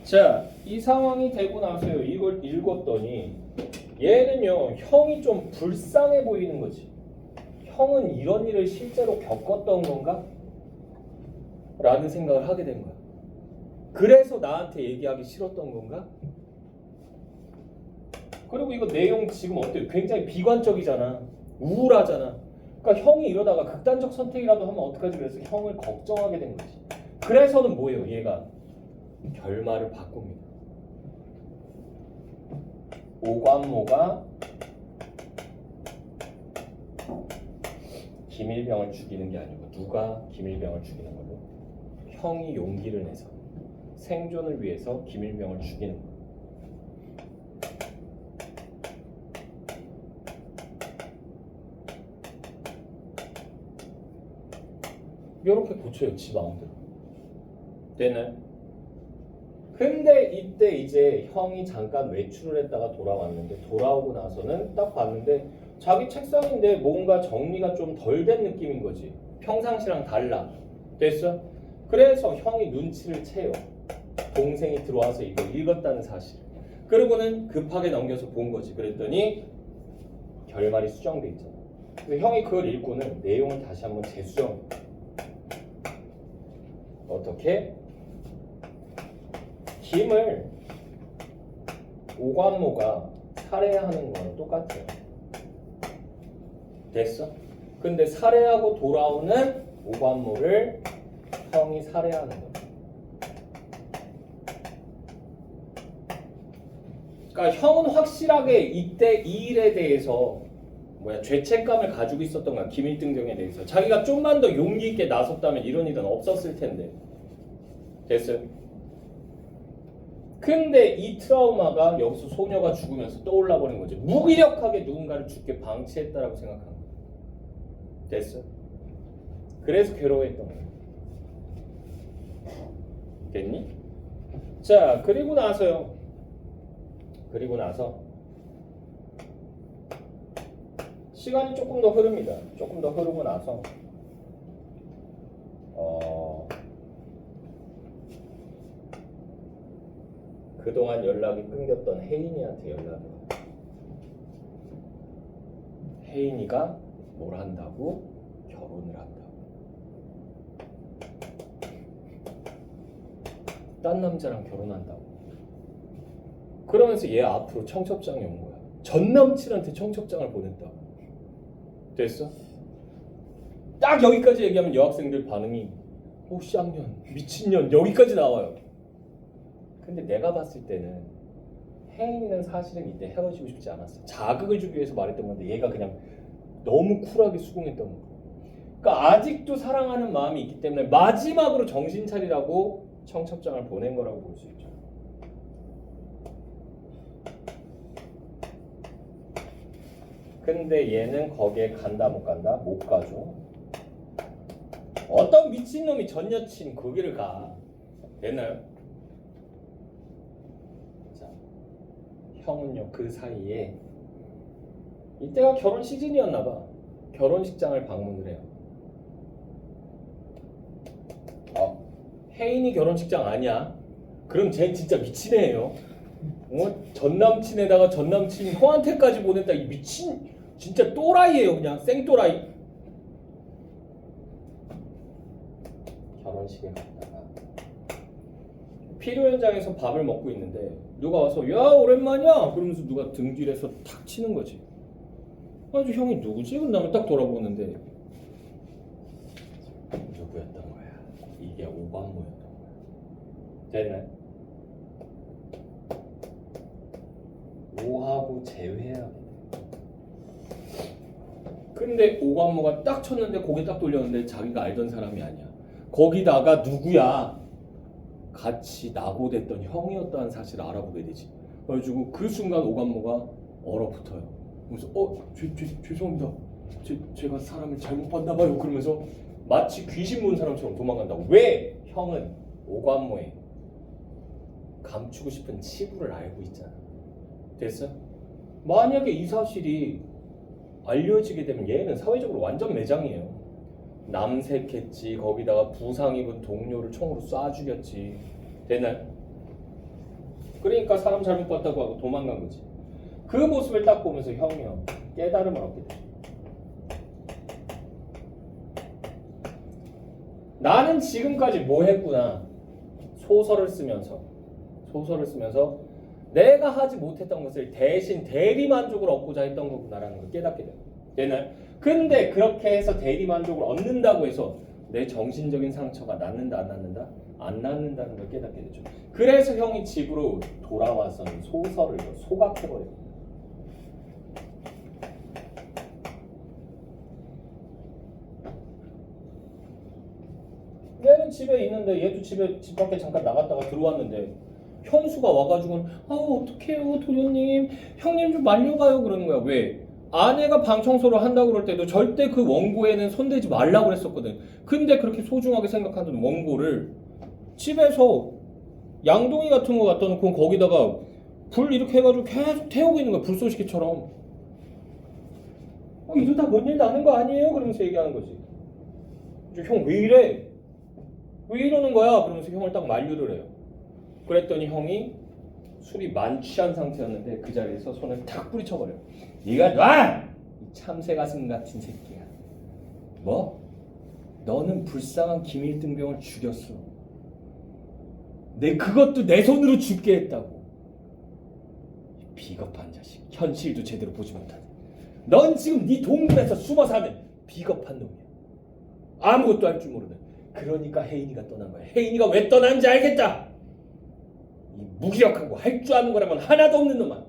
자, 이 상황이 되고 나서요, 이걸 읽었더니 얘는요, 형이 좀 불쌍해 보이는 거지. 형은 이런 일을 실제로 겪었던 건가? 라는 생각을 하게 된 거야. 그래서 나한테 얘기하기 싫었던 건가? 그리고 이거 내용 지금 어때요? 굉장히 비관적이잖아. 우울하잖아. 그러니까 형이 이러다가 극단적 선택이라도 하면 어떡하지? 그래서 형을 걱정하게 된 거지. 그래서는 뭐예요? 얘가 결말을 바꿉니다. 오관모가 김일병을 죽이는 게 아니고 누가 김일병을 죽이는 거고, 형이 용기를 내서 생존을 위해서 김일병을 죽이는 거예요. 이렇게 고쳐요, 지 마음대로. 되나요? 근데 이때 이제 형이 잠깐 외출을 했다가 돌아왔는데, 돌아오고 나서는 딱 봤는데 자기 책상인데 뭔가 정리가 좀 덜 된 느낌인 거지. 평상시랑 달라. 됐어? 그래서 형이 눈치를 채요. 동생이 들어와서 이걸 읽었다는 사실. 그러고는 급하게 넘겨서 본 거지. 그랬더니 결말이 수정돼 있잖아. 그래서 형이 그걸 읽고는 내용을 다시 한번 재수정. 어떻게? 김을 오관모가 살해하는 거랑 똑같아요. 됐어? 근데 살해하고 돌아오는 오관모를 형이 살해하는 거야. 그러니까 형은 확실하게 이때 이 일에 대해서 죄책감을 가지고 있었던 거야. 김일등병에 대해서. 자기가 좀만 더 용기 있게 나섰다면 이런 일은 없었을 텐데. 됐어요? 근데 이 트라우마가 여기서 소녀가 죽으면서 떠올라 버린 거지. 무기력하게 누군가를 죽게 방치했다라고 생각한 거야. 됐어? 그래서 괴로워했던 거야. 됐니? 자, 그리고 나서요. 그리고 나서 시간이 조금 더 흐릅니다. 조금 더 흐르고 나서 그동안 연락이 끊겼던 혜인이한테 연락이 와요. 혜인이가 뭘 한다고? 결혼을 한다고. 딴 남자랑 결혼한다고. 그러면서 얘 앞으로 청첩장이 온 거야. 전 남친한테 청첩장을 보냈다고. 됐어? 딱 여기까지 얘기하면 여학생들 반응이 쌍년, 미친년 여기까지 나와요. 근데 내가 봤을 때는 혜인이는 사실은 이때 헤어지고 싶지 않았어. 자극을 주기 위해서 말했던 건데 얘가 그냥 너무 쿨하게 수긍했던 거야. 그러니까 아직도 사랑하는 마음이 있기 때문에 마지막으로 정신 차리라고 청첩장을 보낸 거라고 볼 수 있죠. 근데 얘는 거기에 간다 못 간다? 못 가죠. 어떤 미친놈이 전 여친 거기를 가. 됐나요? 자, 형은요 그 사이에 이때가 결혼 시즌이었나 봐. 결혼식장을 방문을 해요. 혜인이 결혼식장 아니야? 그럼 쟤 진짜 미친 애예요. 전 남친에다가 전 남친 형한테까지 보냈다. 이 미친 진짜 또라이예요. 그냥 생또라이. 결혼식에 갔다가 피로 현장에서 밥을 먹고 있는데 누가 와서 야 오랜만이야 그러면서 누가 등 뒤에서 탁 치는 거지. 아주 형이 누구지? 그런 다음에 딱 돌아보는데 누구였던 거야? 이게 오관모였던 거야. 됐나요? 오하고 제외해야 돼. 근데 오관모가 딱 쳤는데 고개 딱 돌렸는데 자기가 알던 사람이 아니야. 거기다가 누구야? 같이 낙오됐던 형이었다는 사실을 알아보게 되지. 그래가지고 그 순간 오관모가 얼어붙어요. 그래서 죄송합니다. 제가 사람을 잘못 봤나 봐요. 그러면서 마치 귀신 본 사람처럼 도망간다고. 왜? 형은 오관모의 감추고 싶은 치부를 알고 있잖아. 됐어? 만약에 이 사실이 알려지게 되면 얘는 사회적으로 완전 매장이에요. 남색했지. 거기다가 부상 입은 동료를 총으로 쏴 죽였지. 됐나요? 그러니까 사람 잘못 봤다고 하고 도망간 거지. 그 모습을 딱 보면서 형이요 깨달음을 얻게 돼. 나는 지금까지 뭐 했구나. 소설을 쓰면서 내가 하지 못했던 것을 대신 대리만족을 얻고자 했던 거구나라는 걸 깨닫게 돼요. 되나요? 근데 그렇게 해서 대리만족을 얻는다고 해서 내 정신적인 상처가 낫는다 안 낫는다? 안 낫는다는 걸 깨닫게 되죠. 그래서 형이 집으로 돌아와서는 소설을 소각해버려요. 얘는 집에 있는데 얘도 집 밖에 잠깐 나갔다가 들어왔는데 형수가 와가지고는 어떡해요 도련님 형님 좀 말려가요 그러는 거야. 왜? 아내가 방 청소를 한다고 그럴 때도 절대 그 원고에는 손대지 말라고 그랬었거든. 근데 그렇게 소중하게 생각하던 원고를 집에서 양동이 같은 거 갖다 놓고 거기다가 불 이렇게 해가지고 계속 태우고 있는 거야. 불쏘시개처럼. 이러다 뭔 일 나는 거 아니에요? 그러면서 얘기하는 거지. 형 왜 이래? 왜 이러는 거야? 그러면서 형을 딱 만류를 해요. 그랬더니 형이 술이 만취한 상태였는데 그 자리에서 손을 탁 뿌리쳐버려요. 네가 놔! 이 참새 가슴 같은 새끼야. 뭐? 너는 불쌍한 김일등병을 죽였어. 그것도 내 손으로 죽게 했다고. 비겁한 자식. 현실도 제대로 보지 못하네. 넌 지금 네 동굴에서 숨어 사는 비겁한 놈이야. 아무것도 할 줄 모르는. 그러니까 혜인이가 떠난 거야. 혜인이가 왜 떠난지 알겠다. 이 무기력하고 할 줄 아는 거라면 하나도 없는 놈아.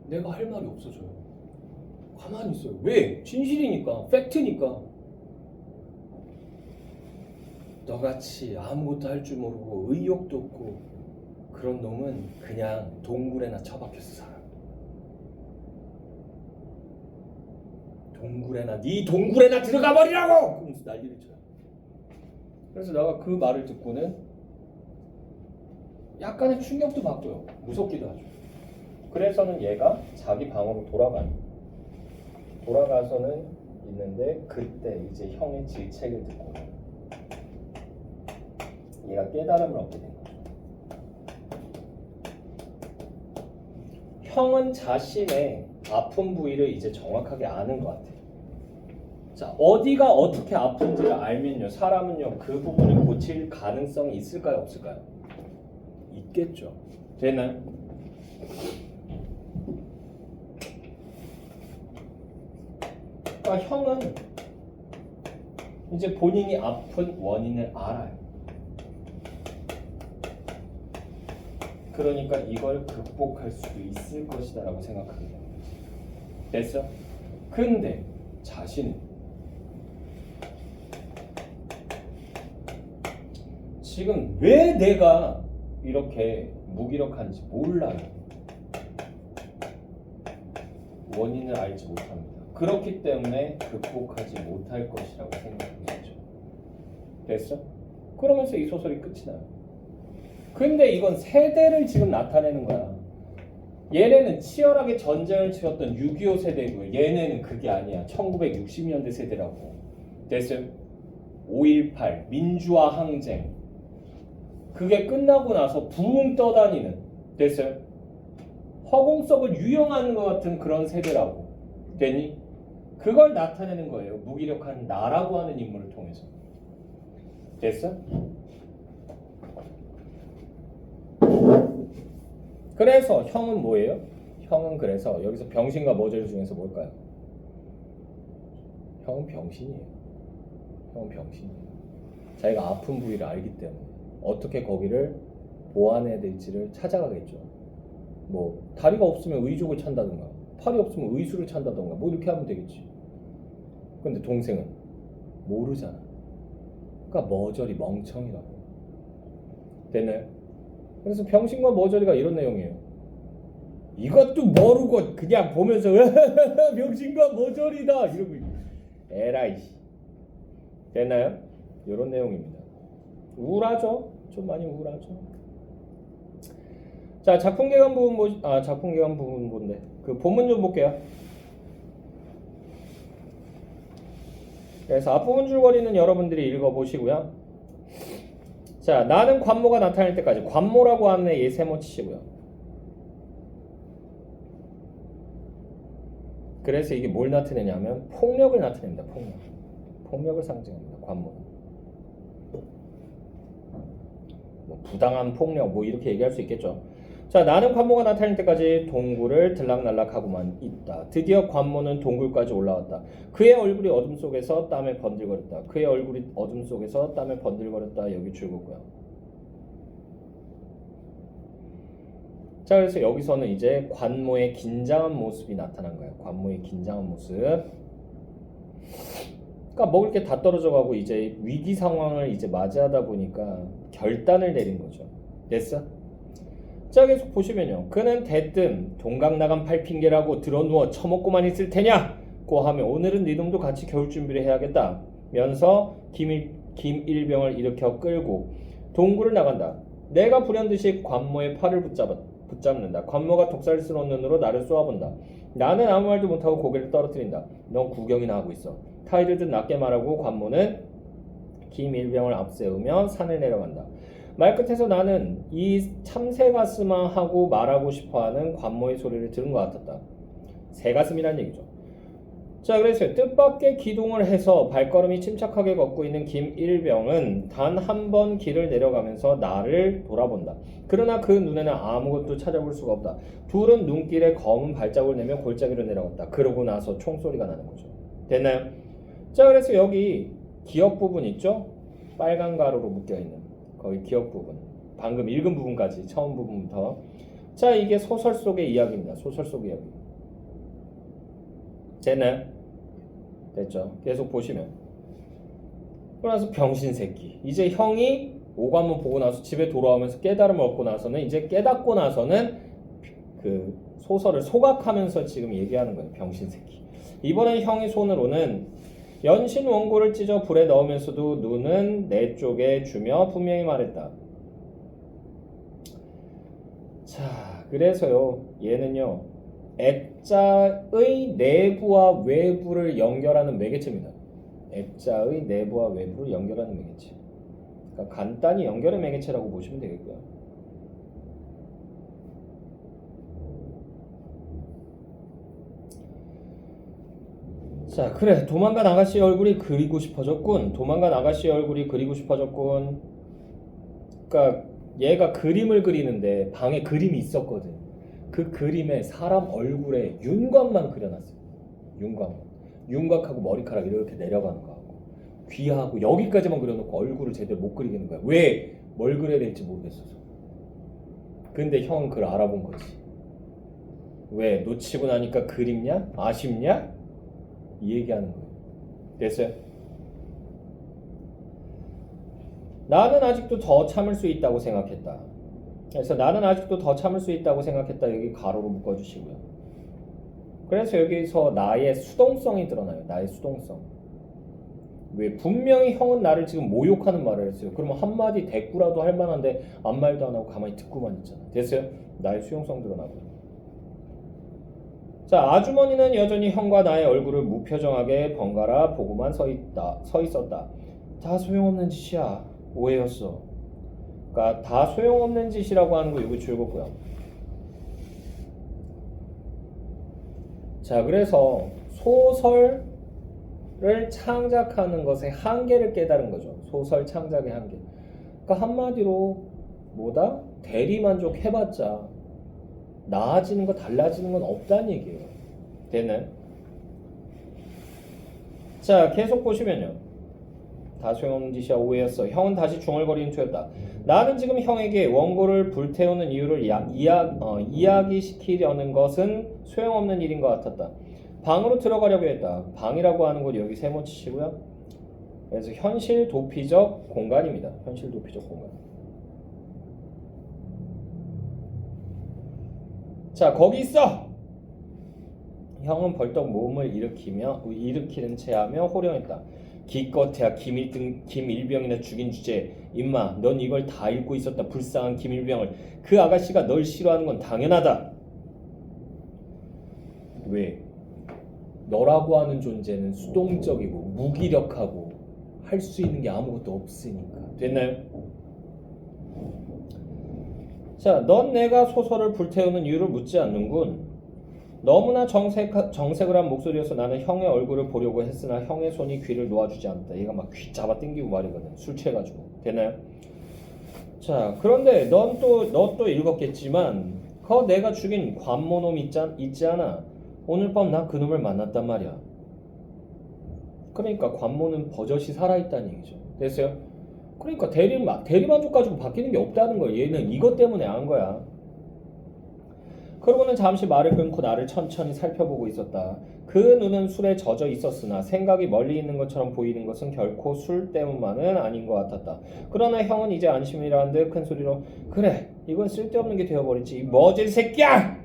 내가 할 말이 없어져요. 가만히 있어요. 왜? 진실이니까. 팩트니까. 너같이 아무것도 할 줄 모르고 의욕도 없고 그런 놈은 그냥 동굴에나 처박혀서 살아. 네 동굴에나 들어가 버리라고! 그러면서 난리를 쳐요. 그래서 내가 그 말을 듣고는 약간의 충격도 받고요. 무섭기도 하죠. 그래서는 얘가 자기 방으로 돌아가서는 있는데 그때 이제 형의 질책을 듣고 얘가 깨달음을 얻게 된 거죠. 형은 자신의 아픈 부위를 이제 정확하게 아는 것 같아요. 자, 어디가 어떻게 아픈지를 알면요, 사람은요 그 부분을 고칠 가능성이 있을까요, 없을까요? 있겠죠. 되나요? 그러니까 형은 이제 본인이 아픈 원인을 알아요. 그러니까 이걸 극복할 수 있을 것이다 라고 생각합니다. 됐어? 근데 자신은 지금 왜 내가 이렇게 무기력한지 몰라요. 원인을 알지 못합니다. 그렇기 때문에 극복하지 못할 것이라고 생각하죠. 됐어? 그러면서 이 소설이 끝이 나요. 근데 이건 세대를 지금 나타내는 거야. 얘네는 치열하게 전쟁을 치렀던 6.25 세대고 얘네는 그게 아니야. 1960년대 세대라고. 됐어요? 5.18 민주화 항쟁 그게 끝나고 나서 붕 떠다니는 됐어요? 허공석을 유영하는 것 같은 그런 세대라고. 됐니? 그걸 나타내는 거예요. 무기력한 나라고 하는 인물을 통해서. 됐어? 그래서 형은 뭐예요? 형은 그래서 여기서 병신과 머저리 중에서 뭘까요? 형은 병신이에요. 형은 병신이에요. 자기가 아픈 부위를 알기 때문에 어떻게 거기를 보완해야 될지를 찾아가겠죠. 뭐 다리가 없으면 의족을 찬다든가 팔이 없으면 의수를 찬다든가 뭐 이렇게 하면 되겠지. 근데 동생은 모르잖아. 그러니까 머저리 멍청이라고. 됐나요? 그래서 병신과 머저리가 이런 내용이에요. 이것도 모르고 그냥 보면서 병신과 머저리다 이러고 에라이. 됐나요? 이런 내용입니다. 우울하죠? 좀 많이 우울하죠. 자, 작품 개관 부분 작품 개관 부분 뭔데? 그 본문 좀 볼게요. 그래서 앞부분 줄거리는 여러분들이 읽어보시고요. 자, 나는 관모가 나타날 때까지 관모라고 하는 애 세모 치시고요. 그래서 이게 뭘 나타내냐면 폭력을 나타냅니다. 폭력을 상징합니다. 관모는. 뭐 부당한 폭력 뭐 이렇게 얘기할 수 있겠죠. 자, 나는 관모가 나타날 때까지 동굴을 들락날락하고만 있다. 드디어 관모는 동굴까지 올라왔다. 그의 얼굴이 어둠 속에서 땀에 번들거렸다. 그의 얼굴이 어둠 속에서 땀에 번들거렸다. 여기 줄거고요. 자, 그래서 여기서는 이제 관모의 긴장한 모습이 나타난 거예요. 관모의 긴장한 모습. 그러니까 먹을 게 다 떨어져가고 이제 위기 상황을 이제 맞이하다 보니까 결단을 내린 거죠. 됐어? 자, 계속 보시면요. 그는 대뜸 동강 나간 팔핑계라고 드러누워 처먹고만 있을 테냐고 하며 오늘은 네 놈도 같이 겨울 준비를 해야겠다 면서 김일병을 일으켜 끌고 동굴을 나간다. 내가 불현듯이 관모의 팔을 붙잡는다. 관모가 독살스러운 눈으로 나를 쏘아본다. 나는 아무 말도 못하고 고개를 떨어뜨린다. 넌 구경이나 하고 있어. 타이를 듯 낮게 말하고 관모는 김일병을 앞세우며 산을 내려간다. 말끝에서 나는 이 참새가슴아 하고 말하고 싶어하는 관모의 소리를 들은 것 같았다. 새가슴이란 얘기죠. 자, 그래서 뜻밖의 기동을 해서 발걸음이 침착하게 걷고 있는 김일병은 단 한 번 길을 내려가면서 나를 돌아본다. 그러나 그 눈에는 아무것도 찾아볼 수가 없다. 둘은 눈길에 검은 발자국을 내며 골짜기로 내려갔다. 그러고 나서 총소리가 나는 거죠. 됐나요? 자, 그래서 여기 기억 부분 있죠? 빨간 가루로 묶여있는 거기 기억 부분, 방금 읽은 부분까지 처음 부분부터. 자, 이게 소설 속의 이야기입니다. 소설 속 이야기. 됐나요? 됐죠? 계속 보시면 그러나서 병신 새끼. 이제 형이 오관문 보고 나서 집에 돌아오면서 깨달음을 얻고 나서는 이제 깨닫고 나서는 그 소설을 소각하면서 지금 얘기하는 거예요. 병신 새끼. 이번엔 형이 손으로는 연신 원고를 찢어 불에 넣으면서도 눈은 내 쪽에 주며 분명히 말했다. 자, 그래서요, 얘는요, 액자의 내부와 외부를 연결하는 매개체입니다. 액자의 내부와 외부를 연결하는 매개체. 그러니까 간단히 연결의 매개체라고 보시면 되겠고요. 자, 그래. 도망간 아가씨 얼굴이 그리고 싶어졌군. 도망간 아가씨 얼굴이 그리고 싶어졌군. 그러니까 얘가 그림을 그리는데 방에 그림이 있었거든. 그 그림에 사람 얼굴에 윤곽만 그려놨어요. 윤곽하고 머리카락 이렇게 내려가는 거하고 귀하고 여기까지만 그려놓고 얼굴을 제대로 못 그리겠는 거야. 왜? 뭘 그려야 될지 모르겠어서. 근데 형은 그걸 알아본 거지. 왜? 놓치고 나니까 그립냐? 아쉽냐? 이 얘기하는 거예요. 됐어요? 나는 아직도 더 참을 수 있다고 생각했다. 그래서 나는 아직도 더 참을 수 있다고 생각했다. 여기 가로로 묶어주시고요. 그래서 여기서 나의 수동성이 드러나요. 나의 수동성. 왜 분명히 형은 나를 지금 모욕하는 말을 했어요. 그러면 한마디 대꾸라도 할 만한데 아무 말도 안 하고 가만히 듣고만 있잖아. 됐어요? 나의 수용성 드러나고요. 자, 아주머니는 여전히 형과 나의 얼굴을 무표정하게 번갈아 보고만 서 있었다. 다 소용없는 짓이야. 오해였어. 그러니까 다 소용없는 짓이라고 하는 거 이거 즐겁고요. 자, 그래서 소설을 창작하는 것의 한계를 깨달은 거죠. 소설 창작의 한계. 그러니까 한마디로 뭐다? 대리만족 해봤자 나아지는 거 달라지는 건 없다는 얘기예요. 됐나요? 자, 계속 보시면요. 다 소용없는 짓이야. 오해였어. 형은 다시 중얼거리는 투였다. 나는 지금 형에게 원고를 불태우는 이유를 이야기시키려는 것은 소용없는 일인 것 같았다. 방으로 들어가려고 했다. 방이라고 하는 곳 여기 세모 치시고요. 그래서 현실 도피적 공간입니다. 현실 도피적 공간. 자, 거기 있어! 형은 벌떡 몸을 일으키는 체하며 호령했다. 기껏해야 김일병이나 죽인 주제에 임마 넌 이걸 다 읽고 있었다. 불쌍한 김일병을. 그 아가씨가 널 싫어하는 건 당연하다. 왜? 너라고 하는 존재는 수동적이고 무기력하고 할 수 있는 게 아무것도 없으니까. 됐나요? 자, 넌 내가 소설을 불태우는 이유를 묻지 않는군. 너무나 정색을 한 목소리여서 나는 형의 얼굴을 보려고 했으나 형의 손이 귀를 놓아주지 않았다. 얘가 막 귀 잡아 당기고 말이거든. 술 취해가지고. 되나요? 자, 그런데 너 또 읽었겠지만 그 내가 죽인 관모놈 있지 않아? 오늘 밤 나 그놈을 만났단 말이야. 그러니까 관모는 버젓이 살아있다는 얘기죠. 됐어요? 그러니까 대리만족 가지고 바뀌는 게 없다는 거예요. 얘는 이것 때문에 안 거야. 그러고는 잠시 말을 끊고 나를 천천히 살펴보고 있었다. 그 눈은 술에 젖어 있었으나 생각이 멀리 있는 것처럼 보이는 것은 결코 술 때문만은 아닌 것 같았다. 그러나 형은 이제 안심이라는 듯 큰 소리로 그래 이건 쓸데없는 게 되어버렸지 이 머질 새끼야!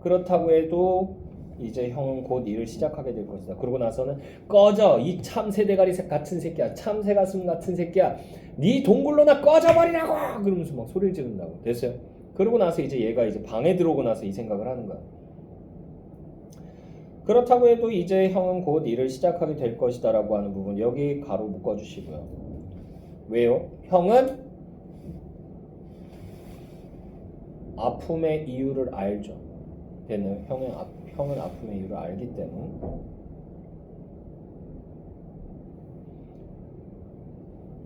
그렇다고 해도 이제 형은 곧 일을 시작하게 될 것이다. 그러고 나서는 꺼져 이 참새 대가리 같은 새끼야. 참새 가슴 같은 새끼야. 네 동굴로나 꺼져버리라고! 그러면서 막 소리를 지른다고. 됐어요? 그러고 나서 이제 얘가 이제 방에 들어오고 나서 이 생각을 하는 거야. 그렇다고 해도 이제 형은 곧 일을 시작하게 될 것이다 라고 하는 부분 여기 가로 묶어주시고요. 왜요? 형은 아픔의 이유를 알죠. 되는 형은 아픔의 이유를 알기 때문에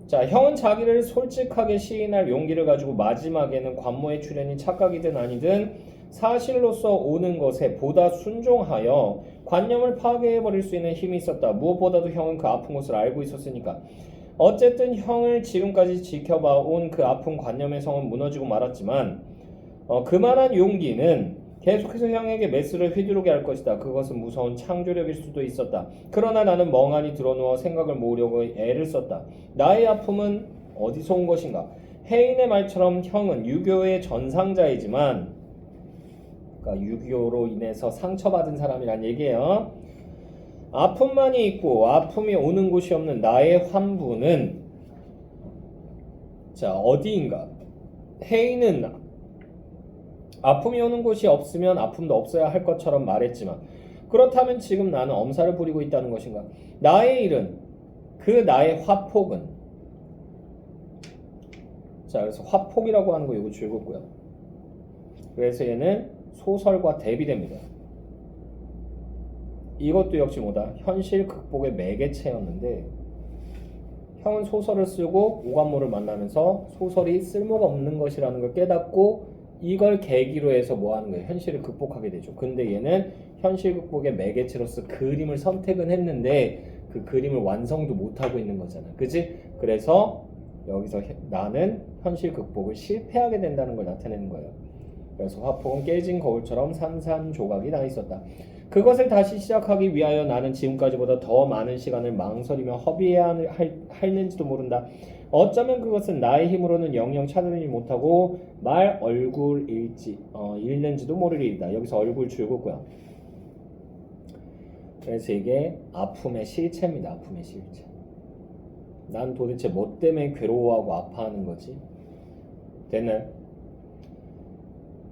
자, 형은 자기를 솔직하게 시인할 용기를 가지고 마지막에는 관모의 출현이 착각이든 아니든 사실로서 오는 것에 보다 순종하여 관념을 파괴해버릴 수 있는 힘이 있었다. 무엇보다도 형은 그 아픈 것을 알고 있었으니까. 어쨌든 형을 지금까지 지켜봐온 그 아픈 관념의 성은 무너지고 말았지만 그만한 용기는 계속해서 형에게 메스를 휘두르게 할 것이다. 그것은 무서운 창조력일 수도 있었다. 그러나 나는 멍하니 드러누워 생각을 모으려고 애를 썼다. 나의 아픔은 어디서 온 것인가? 해인의 말처럼 형은 유교의 전상자이지만 그러니까 유교로 인해서 상처받은 사람이란 얘기예요. 아픔만이 있고 아픔이 오는 곳이 없는 나의 환부는 자 어디인가? 해인은 아픔이 오는 곳이 없으면 아픔도 없어야 할 것처럼 말했지만 그렇다면 지금 나는 엄살을 부리고 있다는 것인가? 나의 일은 그 나의 화폭은 자 그래서 화폭이라고 하는 거 이거 즐겁고요. 그래서 얘는 소설과 대비됩니다. 이것도 역시 뭐다? 현실 극복의 매개체였는데 형은 소설을 쓰고 오감모를 만나면서 소설이 쓸모가 없는 것이라는 걸 깨닫고 이걸 계기로 해서 뭐 하는 거예요? 현실을 극복하게 되죠. 근데 얘는 현실 극복의 매개체로서 그림을 선택은 했는데 그 그림을 완성도 못하고 있는 거잖아. 그지? 그래서 여기서 나는 현실 극복을 실패하게 된다는 걸 나타내는 거예요. 그래서 화폭은 깨진 거울처럼 산산조각이 나 있었다. 그것을 다시 시작하기 위하여 나는 지금까지보다 더 많은 시간을 망설이며 허비해야 할는지도 모른다. 어쩌면 그것은 나의 힘으로는 영영 찾아내지 못하고 말 얼굴 읽는지도 모르리이다. 여기서 얼굴 줄거고요. 그래서 이게 아픔의 실체입니다. 아픔의 실체. 난 도대체 뭐 때문에 괴로워하고 아파하는 거지? 됐나요?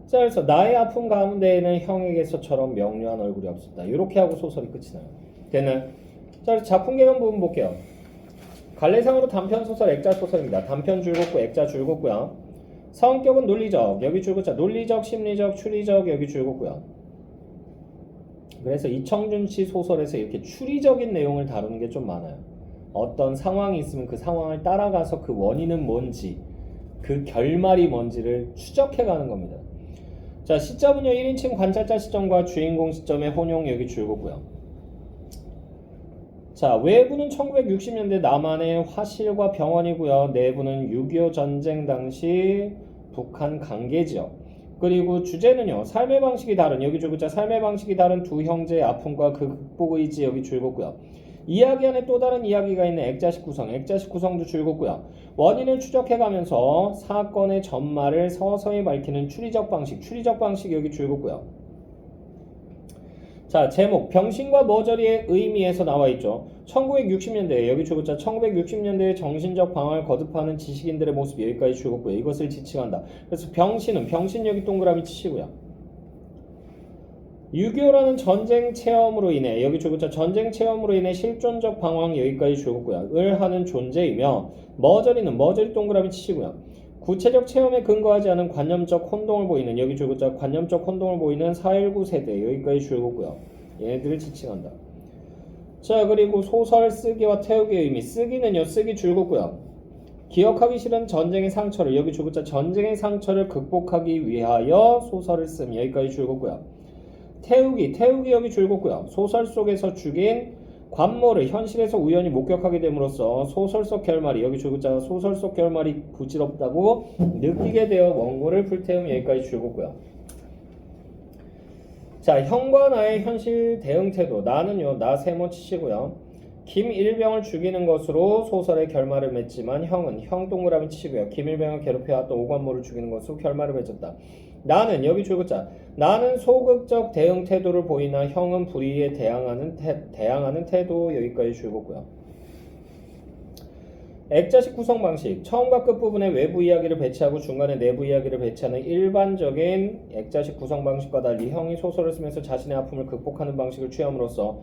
자, 그래서 나의 아픔 가운데에는 형에게서처럼 명료한 얼굴이 없었다. 이렇게 하고 소설이 끝이 나요. 됐나요? 자, 그래서 작품 개론 부분 볼게요. 관례상으로 단편 소설, 액자 소설입니다. 단편 줄긋고 액자 줄긋고요. 성격은 논리적, 여기 줄긋자, 논리적, 심리적, 추리적, 여기 줄긋고요. 그래서 이청준 씨 소설에서 이렇게 추리적인 내용을 다루는 게 좀 많아요. 어떤 상황이 있으면 그 상황을 따라가서 그 원인은 뭔지, 그 결말이 뭔지를 추적해가는 겁니다. 자, 시점은요 1인칭 관찰자 시점과 주인공 시점의 혼용 여기 줄거고요. 자, 외부는 1960년대 남한의 화실과 병원이고요. 내부는 6.25 전쟁 당시 북한 강계지역. 그리고 주제는요 삶의 방식이 다른 여기 줄거자 삶의 방식이 다른 두 형제의 아픔과 그 극복 의지 여기 줄거고요. 이야기 안에 또 다른 이야기가 있는 액자식 구성, 액자식 구성도 줄겁고요. 원인을 추적해가면서 사건의 전말을 서서히 밝히는 추리적 방식 여기 줄겁고요. 자, 제목 병신과 머저리의 의미에서 나와 있죠. 1960년대 여기 줄겁자 1960년대의 정신적 방황을 거듭하는 지식인들의 모습 여기까지 줄겁고요. 이것을 지칭한다. 그래서 병신 여기 동그라미 치시고요. 6.25라는 전쟁 체험으로 인해 여기 줄거자 전쟁 체험으로 인해 실존적 방황 여기까지 줄거고요. 을 하는 존재이며 머저리 동그라미 치시고요. 구체적 체험에 근거하지 않은 관념적 혼동을 보이는 여기 줄거자 관념적 혼동을 보이는 4.19 세대 여기까지 줄거고요. 얘네들을 지칭한다. 자, 그리고 소설 쓰기와 태우기의 의미 쓰기는요 쓰기 줄거고요. 기억하기 싫은 전쟁의 상처를 여기 줄거자 전쟁의 상처를 극복하기 위하여 소설을 씀 여기까지 줄거고요. 태우기 여기 줄겁고요. 소설 속에서 죽인 관모를 현실에서 우연히 목격하게 됨으로써 소설 속 결말이 여기 줄겁자 소설 속 결말이 부질없다고 느끼게 되어 원고를 불태움 여기까지 줄겁고요. 자, 형과 나의 현실 대응 태도 나는요 나 세모 치시고요. 김일병을 죽이는 것으로 소설의 결말을 맺지만 형은 형 동그라미 치시고요. 김일병을 괴롭혀왔던 오관모를 죽이는 것으로 결말을 맺었다. 나는 여기 줄거자 나는 소극적 대응 태도를 보이나 형은 불의에 대항하는 태도 여기까지 줄거고요. 액자식 구성 방식 처음과 끝부분에 외부 이야기를 배치하고 중간에 내부 이야기를 배치하는 일반적인 액자식 구성 방식과 달리 형이 소설을 쓰면서 자신의 아픔을 극복하는 방식을 취함으로써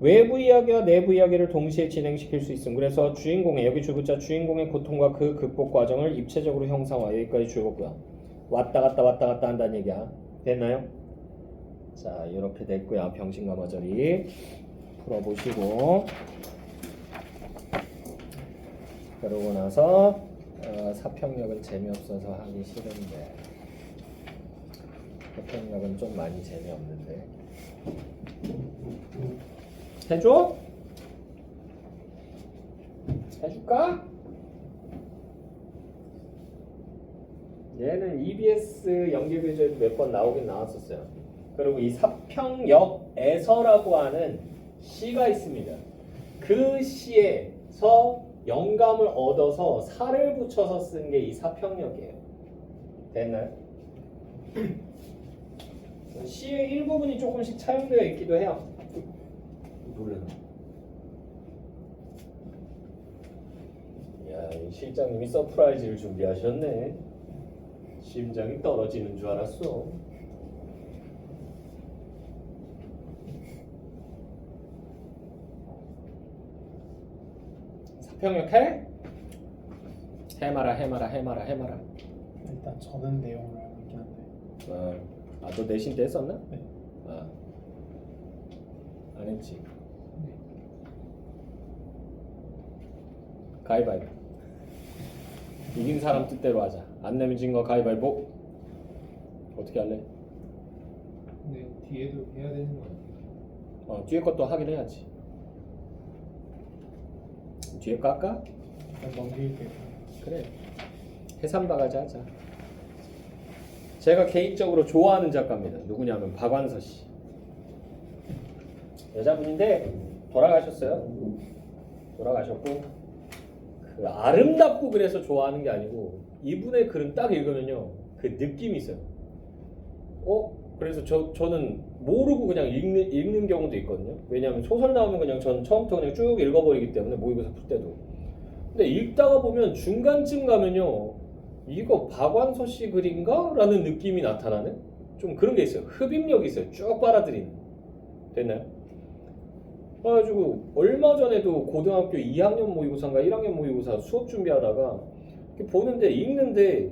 외부 이야기와 내부 이야기를 동시에 진행시킬 수 있음. 그래서 주인공의 여기 줄거자 주인공의 고통과 그 극복 과정을 입체적으로 형상화 여기까지 줄거고요. 왔다 갔다 한다는 얘기야. 됐나요? 자, 이렇게 됐고요. 병신과 머저리 풀어보시고 그러고 나서 사평력은 재미없어서 하기 싫은데 사평력은 좀 많이 재미없는데 해줘? 해줄까? 얘는 EBS 연계교재에도 몇 번 나오긴 나왔었어요. 그리고 이 사평역에서라고 하는 시가 있습니다. 그 시에서 영감을 얻어서 사를 붙여서 쓴 게 이 사평역이에요. 됐나요? 시의 일부분이 조금씩 차용되어 있기도 해요. 놀래라. 야, 이 실장님이 서프라이즈를 준비하셨네. 심장이 떨어지는 줄 알았어. 사평역 해? 해마라. 일단 저는 내용을 알고 있긴 한데. 너 내신 때 했었나? 네. 안 했지. 네. 가위바위보. 이긴 사람 뜻대로 하자. 안 내면 진 거 가위바위보. 어떻게 할래? 근데 뒤에도 해야 되는 거 아니에요? 뒤에 것도 하긴 해야지. 뒤에 깎아? 일단 넘길게요. 그래. 해삼바가지 하자. 제가 개인적으로 좋아하는 작가입니다. 누구냐면 박완서 씨. 여자분인데 돌아가셨어요. 돌아가셨고 그 아름답고 그래서 좋아하는 게 아니고 이분의 글은 딱 읽으면요 그 느낌이 있어요. 그래서 저는 모르고 그냥 읽는 경우도 있거든요. 왜냐하면 소설 나오면 그냥 전 처음부터 그냥 쭉 읽어버리기 때문에 모의고사 풀 때도. 근데 읽다가 보면 중간쯤 가면요 이거 박완서 씨 글인가? 라는 느낌이 나타나는 좀 그런 게 있어요. 흡입력이 있어요. 쭉 빨아들이는. 됐나요? 그래가지고 얼마 전에도 고등학교 2학년 모의고사인가 1학년 모의고사 수업 준비하다가 이렇게 보는데 읽는데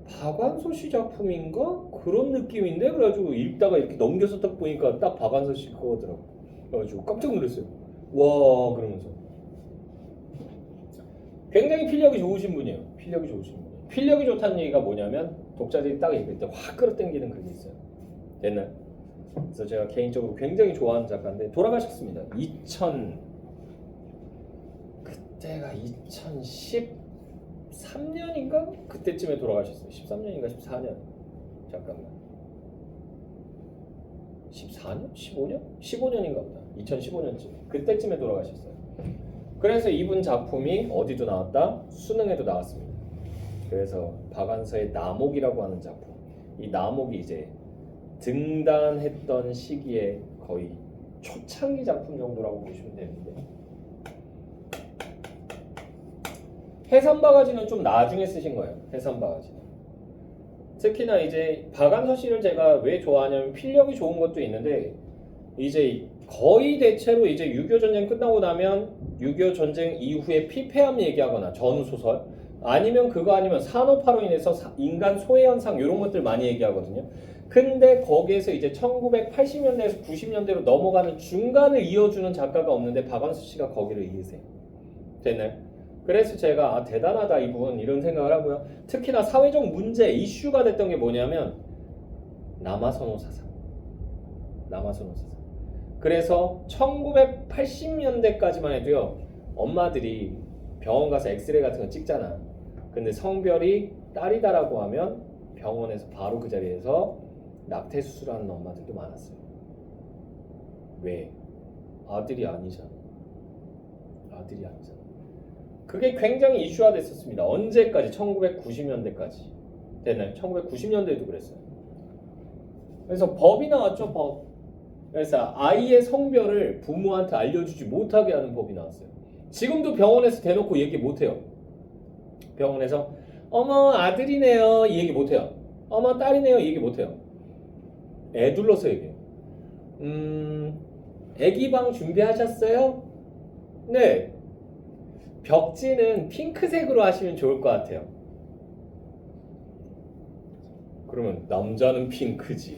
박완서 씨 작품인가? 그런 느낌인데? 그래가지고 읽다가 이렇게 넘겨서 딱 보니까 딱 박완서 씨 그거더라고. 그래가지고 깜짝 놀랐어요. 와 그러면서 굉장히 필력이 좋으신 분이에요. 필력이 좋으신 분. 필력이 좋다는 얘기가 뭐냐면 독자들이 딱 읽을 때 확 끌어당기는 그게 있어요. 됐나요? 그래서 제가 개인적으로 굉장히 좋아하는 작가인데 돌아가셨습니다. 그때가 2013년인가? 그때쯤에 돌아가셨어요. 13년인가 14년 잠깐만 14년? 15년? 15년인가 보다. 2015년쯤 그때쯤에 돌아가셨어요. 그래서 이분 작품이 어디도 나왔다? 수능에도 나왔습니다. 그래서 박완서의 나목이라고 하는 작품. 이 나목이 이제 등단했던 시기에 거의 초창기 작품 정도라고 보시면 되는데 해산바가지는 좀 나중에 쓰신 거예요. 해산바가지는 특히나 이제 박완서 씨를 제가 왜 좋아하냐면 필력이 좋은 것도 있는데 이제 거의 대체로 이제 6.25 전쟁 끝나고 나면 6.25 전쟁 이후에 피폐함 얘기하거나 전후 소설 아니면 그거 아니면 산업화로 인해서 인간 소외 현상 이런 것들 많이 얘기하거든요. 근데 거기에서 이제 1980년대에서 90년대로 넘어가는 중간을 이어주는 작가가 없는데 박완서 씨가 거기를 이으세요. 됐나요? 그래서 제가 대단하다 이분 이런 생각을 하고요. 특히나 사회적 문제 이슈가 됐던 게 뭐냐면 남아선호 사상. 그래서 1980년대까지만 해도요. 엄마들이 병원 가서 엑스레이 같은 거 찍잖아. 근데 성별이 딸이다라고 하면 병원에서 바로 그 자리에서 낙태 수술하는 엄마들도 많았어요. 왜? 아들이 아니잖아. 그게 굉장히 이슈화 됐었습니다. 언제까지? 1990년대까지. 됐나요? 1990년대에도 그랬어요. 그래서 법이 나왔죠, 법. 그래서 아이의 성별을 부모한테 알려주지 못하게 하는 법이 나왔어요. 지금도 병원에서 대놓고 얘기 못해요. 병원에서 어머 아들이네요 이 얘기 못해요. 어머 딸이네요 이 얘기 못해요. 애 둘러서 얘기해요. 애기방 준비하셨어요? 네. 벽지는 핑크색으로 하시면 좋을 것 같아요. 그러면 남자는 핑크지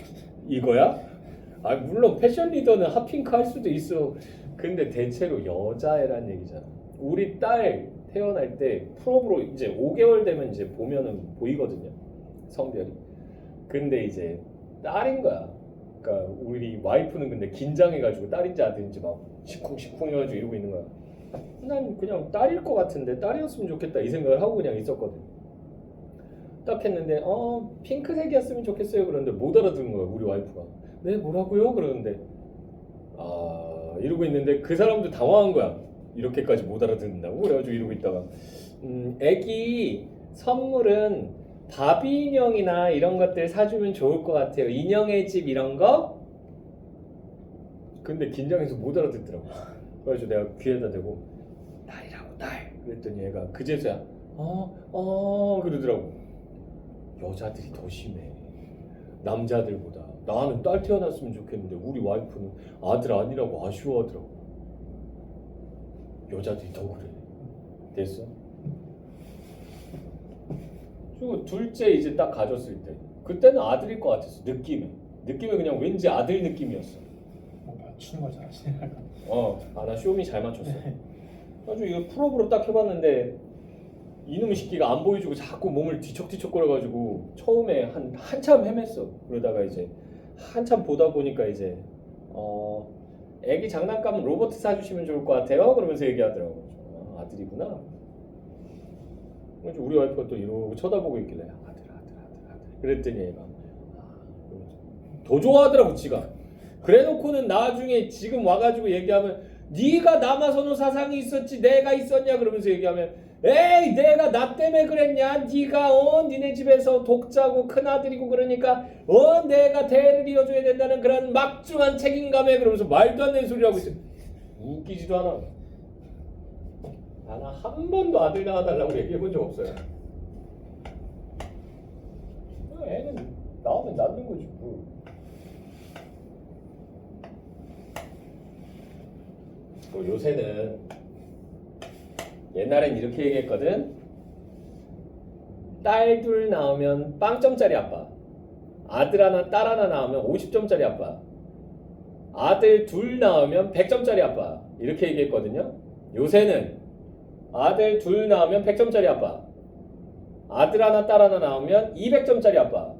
이거야? 물론 패션 리더는 핫핑크 할 수도 있어. 근데 대체로 여자애란 얘기잖아. 우리 딸 태어날 때 프로브로 이제 5개월 되면 이제 보면은 보이거든요. 성별이. 근데 이제 딸인 거야. 그러니까 우리 와이프는 근데 긴장해가지고 딸인지 아들인지 막 시쿵시쿵 해가지고 이러고 있는 거야. 난 그냥 딸일 것 같은데 딸이었으면 좋겠다 이 생각을 하고 그냥 있었거든. 딱 했는데 핑크색이었으면 좋겠어요 그러는데 못 알아듣는 거야 우리 와이프가. 네 뭐라고요? 그러는데 이러고 있는데 그 사람도 당황한 거야. 이렇게까지 못 알아듣는다고? 그래가지고 이러고 있다가 애기 선물은 바비 인형이나 이런 것들 사주면 좋을 것 같아요. 인형의 집 이런 거? 근데 긴장해서 못 알아듣더라고. 그래가지고 내가 귀에다 대고 딸이라고 딸 그랬더니 얘가 그제서야 그러더라고. 여자들이 더 심해 남자들보다. 나는 딸 태어났으면 좋겠는데 우리 와이프는 아들 아니라고 아쉬워하더라고. 여자들이 더 그래. 됐어? 그리고 둘째 이제 딱 가졌을 때 그때는 아들일 것 같았어. 느낌이 그냥 왠지 아들 느낌이었어. 맞추는 걸 잘하시네. 나 쇼미 잘 맞췄어. 아주 이거 풀업으로 딱 해봤는데 이놈의 새끼가 안 보여주고 자꾸 몸을 뒤척뒤척거려가지고 처음에 한참 헤맸어. 그러다가 이제 한참 보다 보니까 이제 애기 장난감 로봇 사주시면 좋을 것 같아요. 그러면서 얘기하더라고. 아들이구나. 우리 와이프가 또 이러고 쳐다보고 있길래 아들. 그랬더니 얘가 더 좋아하더라고 지가. 그래놓고는 나중에 지금 와가지고 얘기하면 네가 남아선호 사상이 있었지 내가 있었냐 그러면서 얘기하면 에이 내가 나 때문에 그랬냐 네가 니네 집에서 독자고 큰아들이고 그러니까 내가 대를 이어줘야 된다는 그런 막중한 책임감에 그러면서 말도 안 되는 소리를 하고 있어. 웃기지도 않아. 나 한 번도 아들 낳아달라고 얘기해본 적 없어요. 애는 나오면 낳는 거지 뭐. 요새는 옛날엔 이렇게 얘기했거든. 딸 둘 나오면 빵점짜리 아빠, 아들 하나 딸 하나 나오면 50점짜리 아빠, 아들 둘 나오면 100점짜리 아빠 이렇게 얘기했거든요. 요새는 아들 둘 나오면 100점짜리 아빠, 아들 하나 딸 하나 나오면 200점짜리 아빠,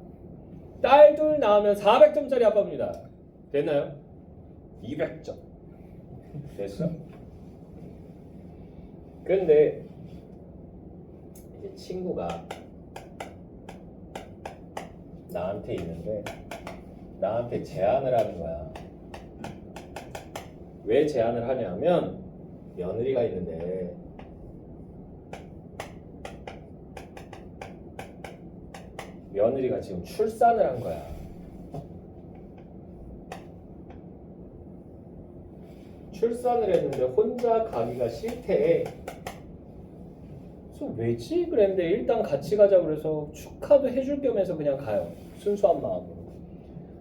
딸 둘 나오면 400점짜리 아빠입니다. 됐나요? 200점 됐어. 그런데 이제 친구가 나한테 있는데 나한테 제안을 하는 거야. 왜 제안을 하냐면 며느리가 있는데 며느리가 지금 출산을 한 거야. 출산을 했는데 혼자 가기가 싫대. 그래서 왜지? 그랬는데 일단 같이 가자 그래서 축하도 해줄 겸해서 그냥 가요. 순수한 마음으로.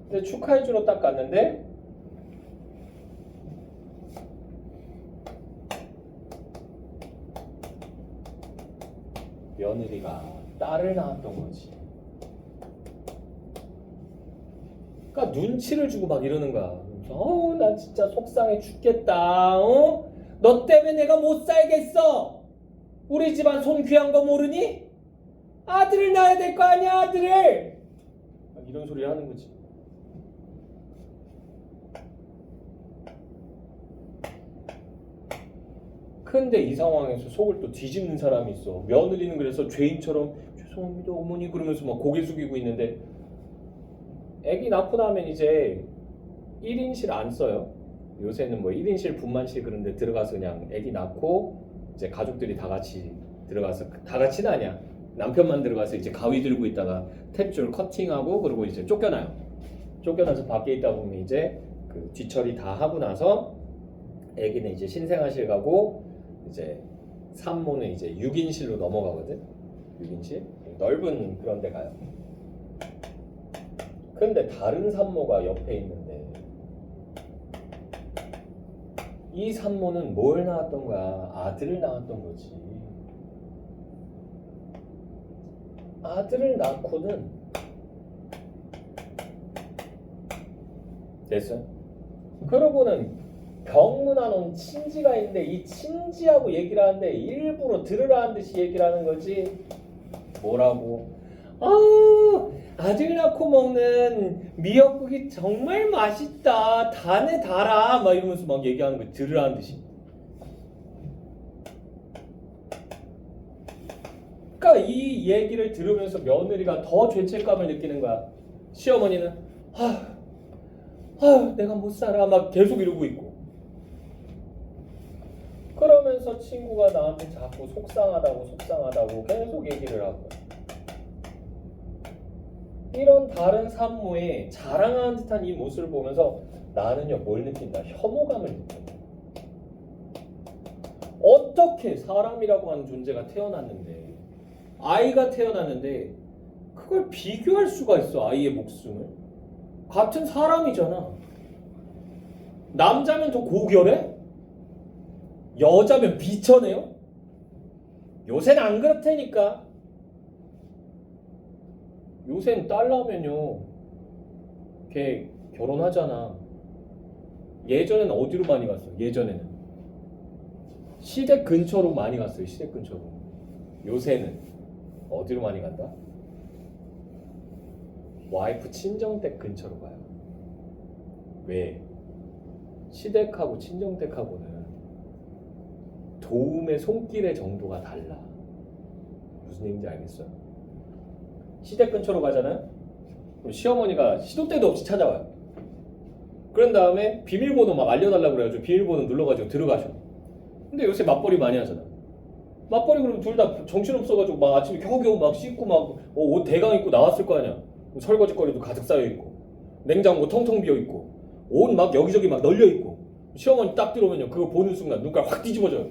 근데 축하해주러 딱 갔는데 며느리가 딸을 낳았던 거지. 그러니까 눈치를 주고 막 이러는 거야. 나 진짜 속상해 죽겠다. 너 때문에 내가 못 살겠어. 우리 집안 손 귀한 거 모르니? 아들을 낳아야 될 거 아니야, 아들을. 막 이런 소리를 하는 거지. 근데 이 상황에서 속을 또 뒤집는 사람이 있어. 며느리는 그래서 죄인처럼 죄송합니다 어머니 그러면서 막 고개 숙이고 있는데 애기 낳고 나면 이제 1인실 안 써요. 요새는 뭐 1인실 분만실 그런 데 들어가서 그냥 애기 낳고 이제 가족들이 다 같이 들어가서 다 같이는 아니야. 남편만 들어가서 이제 가위 들고 있다가 탯줄 커팅하고 그리고 이제 쫓겨나요. 쫓겨나서 밖에 있다 보면 이제 그 뒤처리 다 하고 나서 애기는 이제 신생아실 가고 이제 산모는 이제 6인실로 넘어가거든. 6인실 넓은 그런 데 가요. 근데 다른 산모가 옆에 있는데 이 산모는 뭘 낳았던 거야? 아들을 낳았던 거지. 아들을 낳고는 됐어? 그러고는 병문안 온 친지가 있는데 이 친지하고 얘기를 하는데 일부러 들으라는 듯이 얘기를 하는 거지. 뭐라고? 아들 낳고 먹는 미역국이 정말 맛있다. 다네 달아. 막 이러면서 막 얘기하는 거 들으라는 듯이. 그러니까 이 얘기를 들으면서 며느리가 더 죄책감을 느끼는 거야. 시어머니는 내가 못 살아. 막 계속 이러고 있고. 그러면서 친구가 나한테 자꾸 속상하다고 계속 얘기를 하고. 이런 다른 산모의 자랑하는 듯한 이 모습을 보면서 나는요 뭘 느낀다? 혐오감을 느낀다. 어떻게 사람이라고 하는 존재가 태어났는데 아이가 태어났는데 그걸 비교할 수가 있어. 아이의 목숨을. 같은 사람이잖아. 남자면 더 고결해? 여자면 비천해요? 요새는 안 그렇다니까. 요새는 딸 낳으면요 걔 결혼하잖아. 예전에는 어디로 많이 갔어? 예전에는 시댁 근처로 많이 갔어요. 시댁 근처로. 요새는 어디로 많이 간다? 와이프 친정댁 근처로 가요. 왜? 시댁하고 친정댁하고는 도움의 손길의 정도가 달라. 무슨 얘기인지 알겠어요? 시댁 근처로 가잖아요? 그럼 시어머니가 시도 때도 없이 찾아와요. 그런 다음에 비밀번호 막 알려달라고 그래가지고 비밀번호 눌러가지고 들어가셔. 근데 요새 맞벌이 많이 하잖아. 맞벌이 그러면 둘 다 정신없어가지고 막 아침에 겨우겨우 막 씻고 막 옷 대강 입고 나왔을 거 아니야. 설거지거리도 가득 쌓여있고 냉장고 텅텅 비어있고 옷 막 여기저기 막 널려있고 시어머니 딱 들어오면요 그거 보는 순간 눈깔 확 뒤집어져요.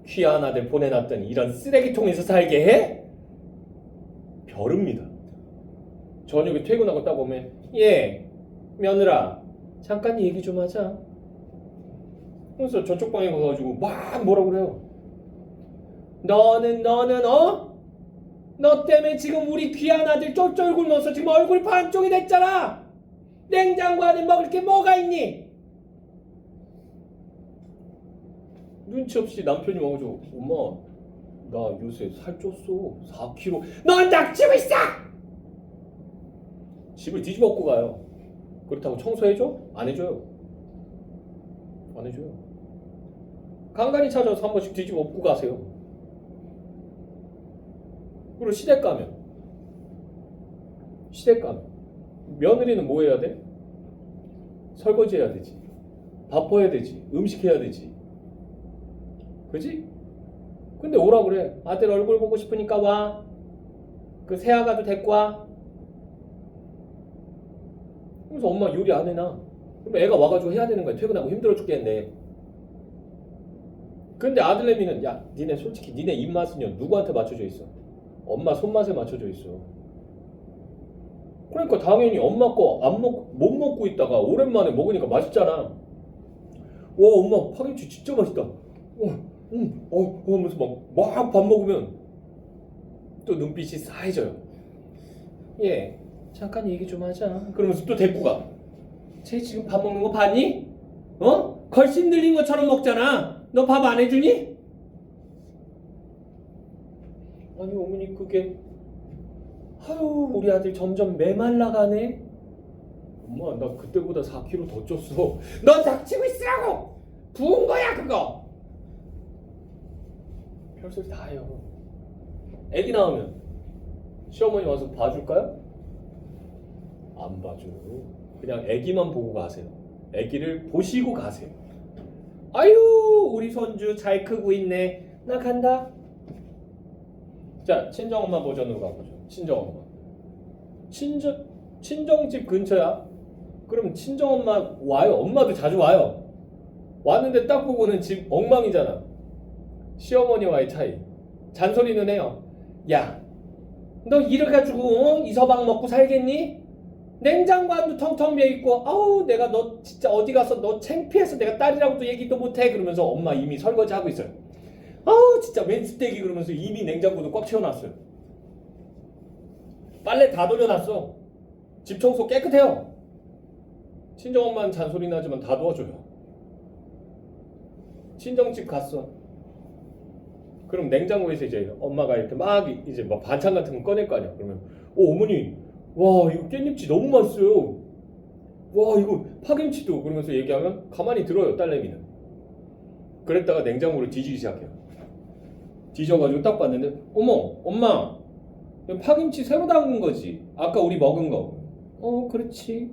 귀한 아들 보내놨더니 이런 쓰레기통에서 살게 해? 별입니다. 저녁에 퇴근하고 딱 오면 예 며느라 잠깐 얘기 좀 하자. 그래서 저쪽 방에 가가지고 막 뭐라 그래요. 너는 너 때문에 지금 우리 귀한 아들 쫄쫄 굶어서 지금 얼굴이 반쪽이 됐잖아. 냉장고 안에 먹을 게 뭐가 있니? 눈치 없이 남편이 와가지고 엄마 나 요새 살쪘어 4kg. 넌 닥치고 있어! 집을 뒤집어 엎고 가요. 그렇다고 청소해줘? 안 해줘요. 안 해줘요. 간간히 찾아서 한 번씩 뒤집어 엎고 가세요. 그리고 시댁 가면 며느리는 뭐 해야 돼? 설거지 해야 되지, 밥 해야 되지, 음식 해야 되지, 그지? 근데 오라 그래. 아들 얼굴 보고 싶으니까 와. 그 새아가도 데리고 와. 그래서 엄마 요리 안 해놔. 그럼 애가 와가지고 해야 되는 거야. 퇴근하고 힘들어 죽겠네. 근데 아들내미는 야 니네 솔직히 니네 입맛은요 누구한테 맞춰져 있어? 엄마 손맛에 맞춰져 있어. 그러니까 당연히 엄마 거 못 먹고 있다가 오랜만에 먹으니까 맛있잖아. 와 엄마 파김치 진짜 맛있다. 하면서 막 밥 먹으면 또 눈빛이 싸해져요. 예 잠깐 얘기 좀 하자. 그러면서 또 데리고 가. 쟤 지금 밥 먹는 거 봤니? 걸신 들린 것처럼 먹잖아. 너 밥 안 해주니? 아니 어머니 그게 아유 우리 아들 점점 메말라가네. 엄마 나 그때보다 4kg 더 쪘어. 넌 닥치고 있으라고. 부은 거야 그거. 별소리 다 해요. 애기 낳으면 시어머니 와서 봐줄까요? 안 봐줘요. 그냥 애기만 보고 가세요. 애기를 보시고 가세요. 아유 우리 손주 잘 크고 있네. 나 간다. 자 친정엄마 버전으로 가보죠. 친정엄마. 친정집 근처야. 그럼 친정엄마 와요. 엄마도 자주 와요. 왔는데 딱 보고는 집 엉망이잖아. 시어머니와의 차이. 잔소리는 해요. 야, 너 이래가지고 이서방 먹고 살겠니? 냉장고 안도 텅텅 비어있고 아우 내가 너 진짜 어디 가서 너 창피해서 내가 딸이라고도 얘기도 못해. 그러면서 엄마 이미 설거지하고 있어요. 아우 진짜 맨스테기 그러면서 이미 냉장고도 꽉 채워놨어요. 빨래 다 돌려놨어. 집 청소 깨끗해요. 친정엄마는 잔소리 나지만 다 도와줘요. 친정집 갔어. 그럼 냉장고에서 이제 엄마가 이렇게 막 이제 막 반찬 같은 거 꺼낼 거 아니야. 그러면 어머니 와 이거 깻잎치 너무 맛있어요. 와 이거 파김치도 그러면서 얘기하면 가만히 들어요 딸내미는. 그랬다가 냉장고를 뒤지기 시작해요. 뒤져가지고 딱 봤는데 어머 엄마 파김치 새로 담근 거지. 아까 우리 먹은 거. 그렇지.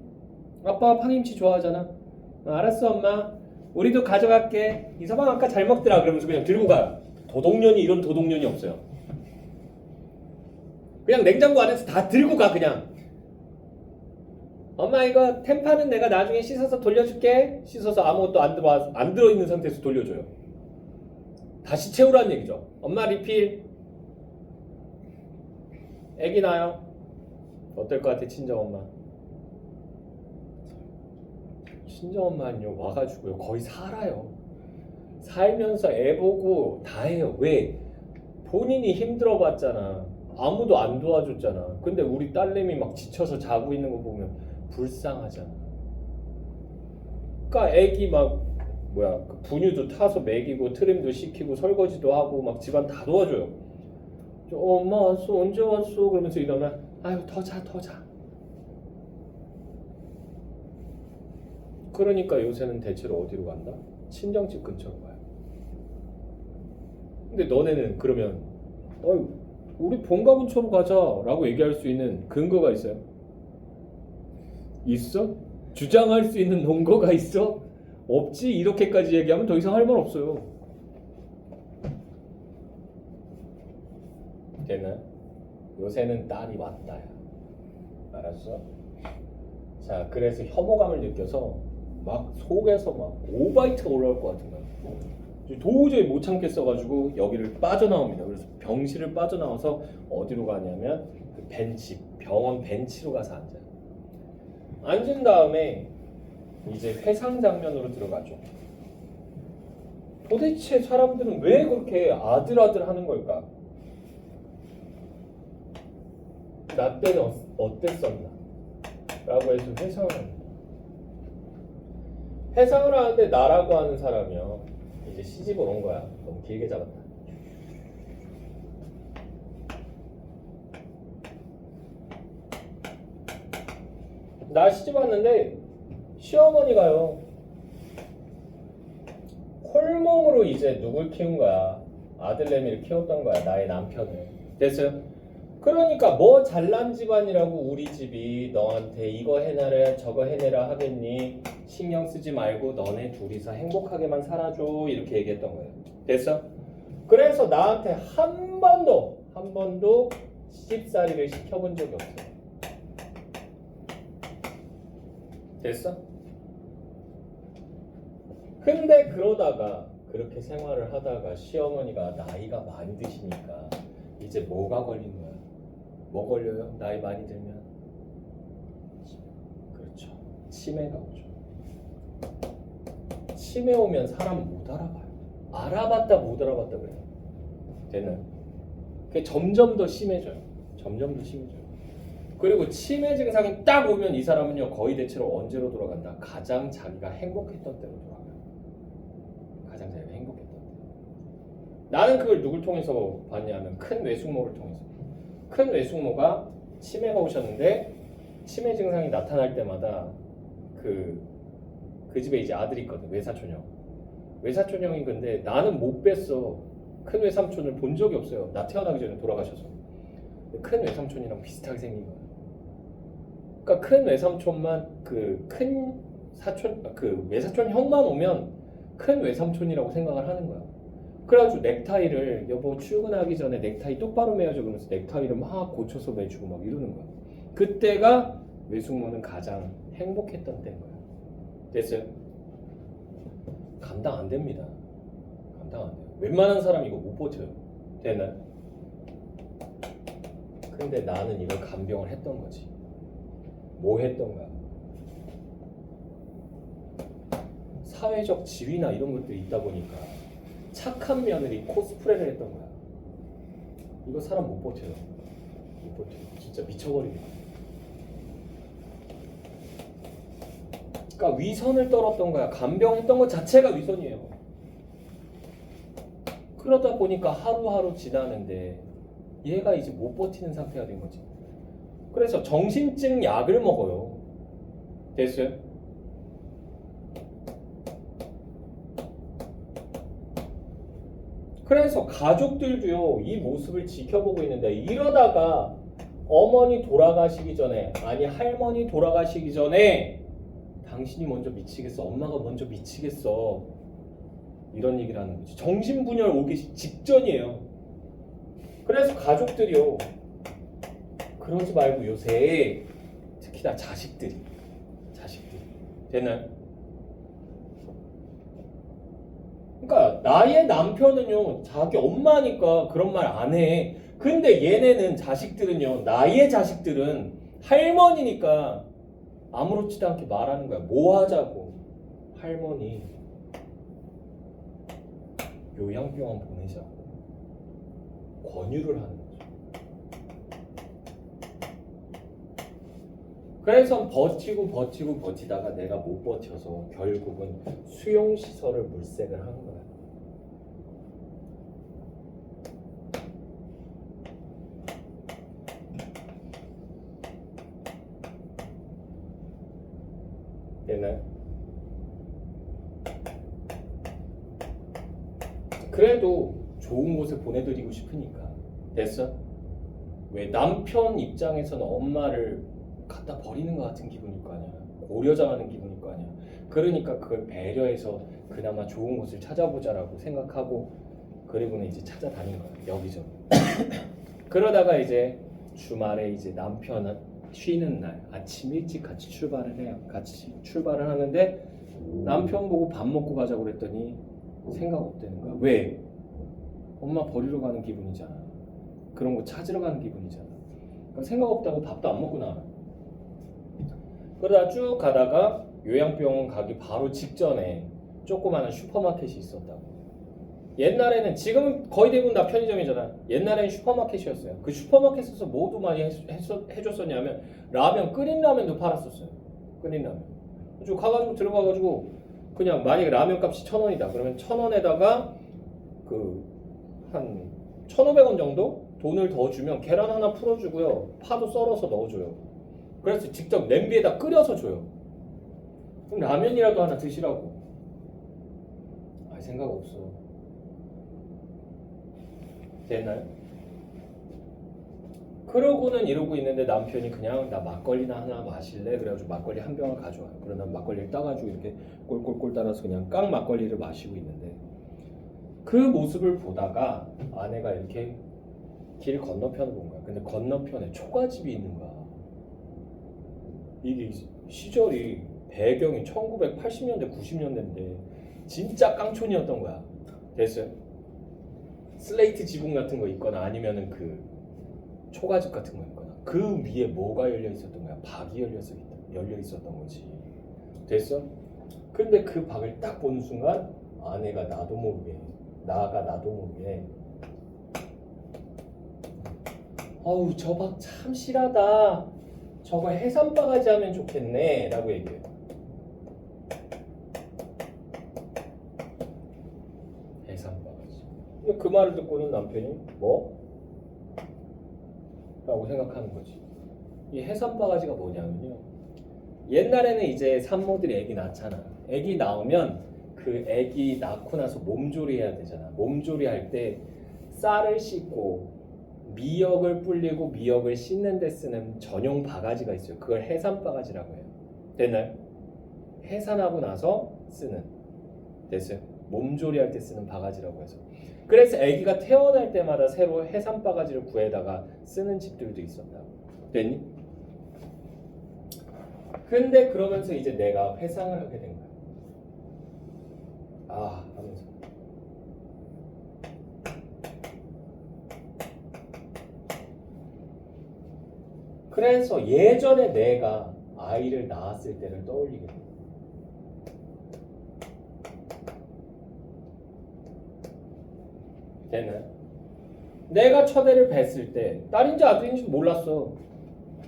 아빠 파김치 좋아하잖아. 알았어 엄마. 우리도 가져갈게. 이서방 아까 잘 먹더라. 그러면서 그냥 들고 가요. 도둑년이 이런 도둑년이 없어요. 그냥 냉장고 안에서 다 들고 가 그냥. 엄마 이거 템파는 내가 나중에 씻어서 돌려줄게. 씻어서 아무것도 안 들어있는 상태에서 돌려줘요. 다시 채우라는 얘기죠. 엄마 리필. 애기 낳아요. 어떨 것 같아 친정엄마? 친정엄마는요 와가지고요 거의 살아요. 살면서 애 보고 다 해요. 왜? 본인이 힘들어봤잖아. 아무도 안 도와줬잖아. 근데 우리 딸내미 막 지쳐서 자고 있는 거 보면 불쌍하잖아. 그러니까 애기 막 그 분유도 타서 먹이고 트림도 시키고 설거지도 하고 막 집안 다 도와줘요. 엄마 왔어 언제 왔어 그러면서 이러면 아유 더 자. 그러니까 요새는 대체로 어디로 간다? 친정집 근처로 가요. 근데 너네는 그러면 우리 본가 근처로 가자 라고 얘기할 수 있는 근거가 있어요? 있어? 주장할 수 있는 논거가 있어? 없지. 이렇게까지 얘기하면 더 이상 할 말 없어요. 됐나요? 요새는 딸이 왔다야. 알았어? 자, 그래서 혐오감을 느껴서 막 속에서 막 오바이트가 올라올 것 같은 거야. 도저히 못 참겠어가지고 여기를 빠져나옵니다. 그래서 병실을 빠져나와서 어디로 가냐면 그 벤치, 병원 벤치로 가서 앉아요. 앉은 다음에 이제 회상 장면으로 들어가죠. 도대체 사람들은 왜 그렇게 아들아들 하는 걸까? 나 때는 어땠었나? 라고 해서 회상을 합니다. 회상을 하는데 나라고 하는 사람이요. 이제 시집을 온 거야. 너무 길게 잡았다. 나 시집 왔는데 시어머니가요. 홀몸으로 이제 누굴 키운 거야. 아들내미를 키웠던 거야. 나의 남편을. 됐어요? 그러니까 뭐 잘난 집안이라고 우리 집이 너한테 이거 해내라 저거 해내라 하겠니? 신경 쓰지 말고 너네 둘이서 행복하게만 살아줘. 이렇게 얘기했던 거예요. 됐어? 그래서 나한테 한 번도 시집살이를 시켜본 적이 없어요. 됐어? 근데 그러다가 그렇게 생활을 하다가 시어머니가 나이가 많이 드시니까 이제 뭐가 걸린 거야? 뭐 걸려요? 나이 많이 들면? 그렇죠. 치매가 오죠. 치매 오면 사람 못 알아봐요. 알아봤다 못 알아봤다 그래요. 되는. 그게 점점 더 심해져요. 점점 더 심해져요. 그리고 치매 증상이 딱 오면 이 사람은요 거의 대체로 언제로 돌아간다? 가장 자기가 행복했던 때로 돌아가요. 가장 자기가 행복했던 때. 나는 그걸 누굴 통해서 봤냐면 큰 외숙모를 통해서. 큰 외숙모가 치매가 오셨는데 치매 증상이 나타날 때마다 그 집에 이제 아들이 있거든. 외사촌형. 외사촌형이 근데 나는 못 뵀어. 큰 외삼촌을 본 적이 없어요. 나 태어나기 전에 돌아가셔서. 큰 외삼촌이랑 비슷하게 생긴 거야. 그러니까 큰 외삼촌만 그 큰 사촌 그 외사촌 형만 오면 큰 외삼촌이라고 생각을 하는 거야. 그래가지고 넥타이를 여보 출근하기 전에 넥타이 똑바로 매야죠 그러면서 넥타이를 막 고쳐서 매주고 막 이러는 거야. 그때가 외숙모는 가장 행복했던 때인 거야. 됐어요? 감당 안 됩니다. 감당 안 돼요. 웬만한 사람 이거 못 버텨요. 되나요? 근데 나는 이걸 간병을 했던 거지. 뭐 했던 거야? 사회적 지위나 이런 것들이 있다 보니까 착한 며느리 코스프레를 했던 거야. 이거 사람 못 버텨요. 못 버텨요. 진짜 미쳐버립니다. 그러니까 위선을 떨었던 거야. 간병했던 것 자체가 위선이에요. 그러다 보니까 하루하루 지나는데 얘가 이제 못 버티는 상태가 된 거지. 그래서 정신증 약을 먹어요. 됐어요? 그래서 가족들도요 이 모습을 지켜보고 있는데 이러다가 어머니 돌아가시기 전에 아니 할머니 돌아가시기 전에 당신이 먼저 미치겠어. 엄마가 먼저 미치겠어. 이런 얘기를 하는 거지. 정신분열 오기 직전이에요. 그래서 가족들이요. 그러지 말고 요새 특히나 자식들이 되나요? 그러니까 나의 남편은요 자기 엄마니까 그런 말 안 해. 근데 얘네는 자식들은요 나의 자식들은 할머니니까 아무렇지도 않게 말하는 거야. 뭐 하자고. 할머니 요양병원 보내자고 권유를 하는 거죠. 그래서 버티다가 내가 못 버텨서 결국은 수용시설을 물색을 한 거야. 되나요? 그래도 좋은 곳에 보내드리고 싶으니까. 됐어? 왜 남편 입장에서는 엄마를 갖다 버리는 것 같은 기분일 거 아니야. 고려장하는 기분일 거 아니야. 그러니까 그걸 배려해서 그나마 좋은 곳을 찾아보자라고 생각하고 그리고는 이제 찾아다닌 거야. 여기저기. 그러다가 이제 주말에 이제 남편은 쉬는 날 아침 일찍 같이 출발을 해요. 같이 출발을 하는데 남편 보고 밥 먹고 가자고 그랬더니 생각 없다는 거야. 왜? 엄마 버리러 가는 기분이잖아. 그런 거 찾으러 가는 기분이잖아. 그러니까 생각 없다고 밥도 안 먹고 나와. 그러다 쭉 가다가 요양병원 가기 바로 직전에 조그마한 슈퍼마켓이 있었다고. 옛날에는 지금은 거의 대부분 다 편의점이잖아. 옛날에는 슈퍼마켓이었어요. 그 슈퍼마켓에서 뭐도 많이 해줬었냐면 라면, 끓인 라면도 팔았었어요. 끓인 라면. 쭉 가가지고 들어가가지고 그냥 만약에 라면 값이 1,000원이다. 그러면 1,000원에다가 그 한 1,500원 정도 돈을 더 주면 계란 하나 풀어주고요. 파도 썰어서 넣어줘요. 그래서 직접 냄비에다 끓여서 줘요. 그럼 라면이라도 하나 드시라고. 아, 생각 없어. 됐나요? 그러고는 이러고 있는데 남편이 그냥 나 막걸리나 하나 마실래? 그래가지고 막걸리 한 병을 가져와요. 그러다 막걸리를 따가지고 이렇게 꼴꼴꼴 따라서 그냥 깡 막걸리를 마시고 있는데 그 모습을 보다가 아내가 이렇게 길 건너편을 본 거야. 근데 건너편에 초가집이 있는 거야. 이게 시절이 배경이 1980년대 90년대인데 진짜 깡촌이었던 거야. 됐어요? 슬레이트 지붕 같은 거 있거나 아니면은 그 초가집 같은 거 있거나 그 위에 뭐가 열려 있었던 거야? 박이 열려 있었던 거지. 됐어? 근데 그 박을 딱 보는 순간 아내가 나도 모르게 어우 저 박 참 실하다. 저거 해산바가지 하면 좋겠네 라고 얘기해요. 해산바가지. 그 말을 듣고는 남편이 뭐? 라고 생각하는 거지. 이 해산바가지가 뭐냐면요. 옛날에는 이제 산모들이 애기 낳잖아. 애기 낳으면 그 애기 낳고 나서 몸조리 해야 되잖아. 몸조리 할 때 쌀을 씻고 미역을 불리고 미역을 씻는 데 쓰는 전용 바가지가 있어요. 그걸 해산바가지라고 해요. 됐나요? 해산하고 나서 쓰는. 됐어요? 몸조리 할 때 쓰는 바가지라고 해서. 그래서 아기가 태어날 때마다 새로 해산바가지를 구해다가 쓰는 집들도 있었다. 됐니? 근데 그러면서 이제 내가 회상을 하게 된 거야. 아 하면서 그래서 예전에 내가 아이를 낳았을 때를 떠올리게 돼. 됐나요? 내가 첫애를 뵀을 때 딸인지 아들인지도 몰랐어.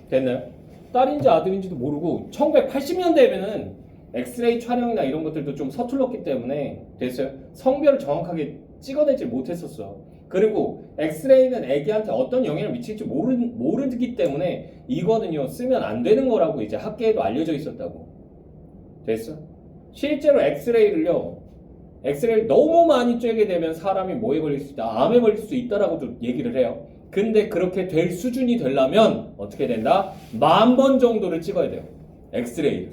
됐나요? 딸인지 아들인지도 모르고 1980년대에는 엑스레이 촬영이나 이런 것들도 좀 서툴렀기 때문에 됐어요. 성별을 정확하게 찍어내지 못했었어. 그리고 엑스레이는 애기한테 어떤 영향을 미칠지 모르기 때문에 이거는요 쓰면 안 되는 거라고 이제 학계에도 알려져 있었다고. 됐어? 실제로 엑스레이를 너무 많이 쬐게 되면 사람이 뭐에 걸릴 수 있다? 암에 걸릴 수 있다라고도 얘기를 해요. 근데 그렇게 될 수준이 되려면 어떻게 된다? 10,000번 정도를 찍어야 돼요. 엑스레이를.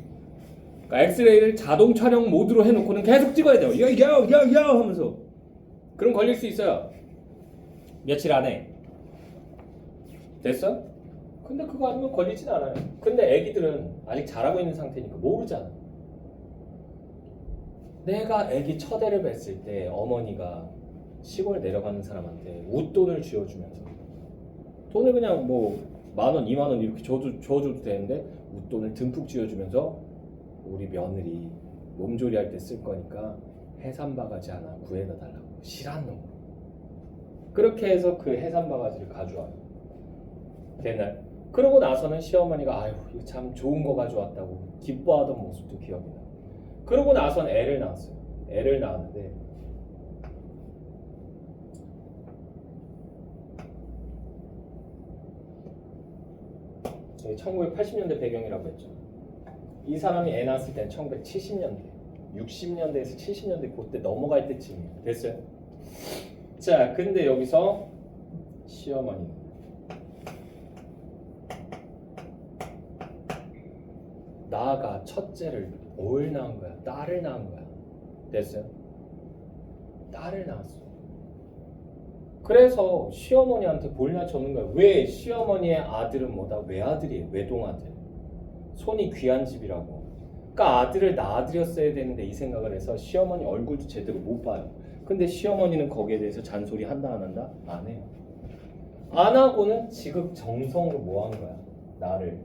그러니까 엑스레이를 자동 촬영 모드로 해놓고는 계속 찍어야 돼요. 야 하면서. 그럼 걸릴 수 있어요. 며칠 안에. 됐어? 근데 그거 아니면 걸리진 않아요. 근데 애기들은 아직 자라고 있는 상태니까 모르잖아. 내가 애기 첫애를 뵀을 때 어머니가 시골 내려가는 사람한테 웃돈을 쥐어주면서 돈을 그냥 뭐 10,000원, 20,000원 이렇게 줘줘도 되는데 웃돈을 듬뿍 쥐어주면서 우리 며느리 몸조리 할 때 쓸 거니까 해산바가지 하나 구해다 달라고. 실한 놈. 그렇게 해서 그 해산바가지를 가져와요. 됐나요? 그러고 나서는 시어머니가 아유 이거 참 좋은 거 가져왔다고 기뻐하던 모습도 기억이 나요. 그러고 나서는 애를 낳았어요. 애를 낳았는데 여기 1980년대 배경이라고 했죠. 이 사람이 애 낳았을 때는 1970년대 60년대에서 70년대 그때 넘어갈 때쯤이에요. 됐어요? 자, 근데 여기서 시어머니 나가 첫째를 뭘 낳은 거야? 딸을 낳은 거야. 됐어요? 딸을 낳았어. 그래서 시어머니한테 볼나 쳐는 거야. 왜? 시어머니의 아들은 뭐다? 외아들이에요. 외동아들. 손이 귀한 집이라고. 그러니까 아들을 낳아드렸어야 되는데 이 생각을 해서 시어머니 얼굴도 제대로 못 봐요. 근데 시어머니는 거기에 대해서 잔소리 한다 안 한다? 안 해요. 안 하고는 지극정성으로 뭐 한 거야? 나를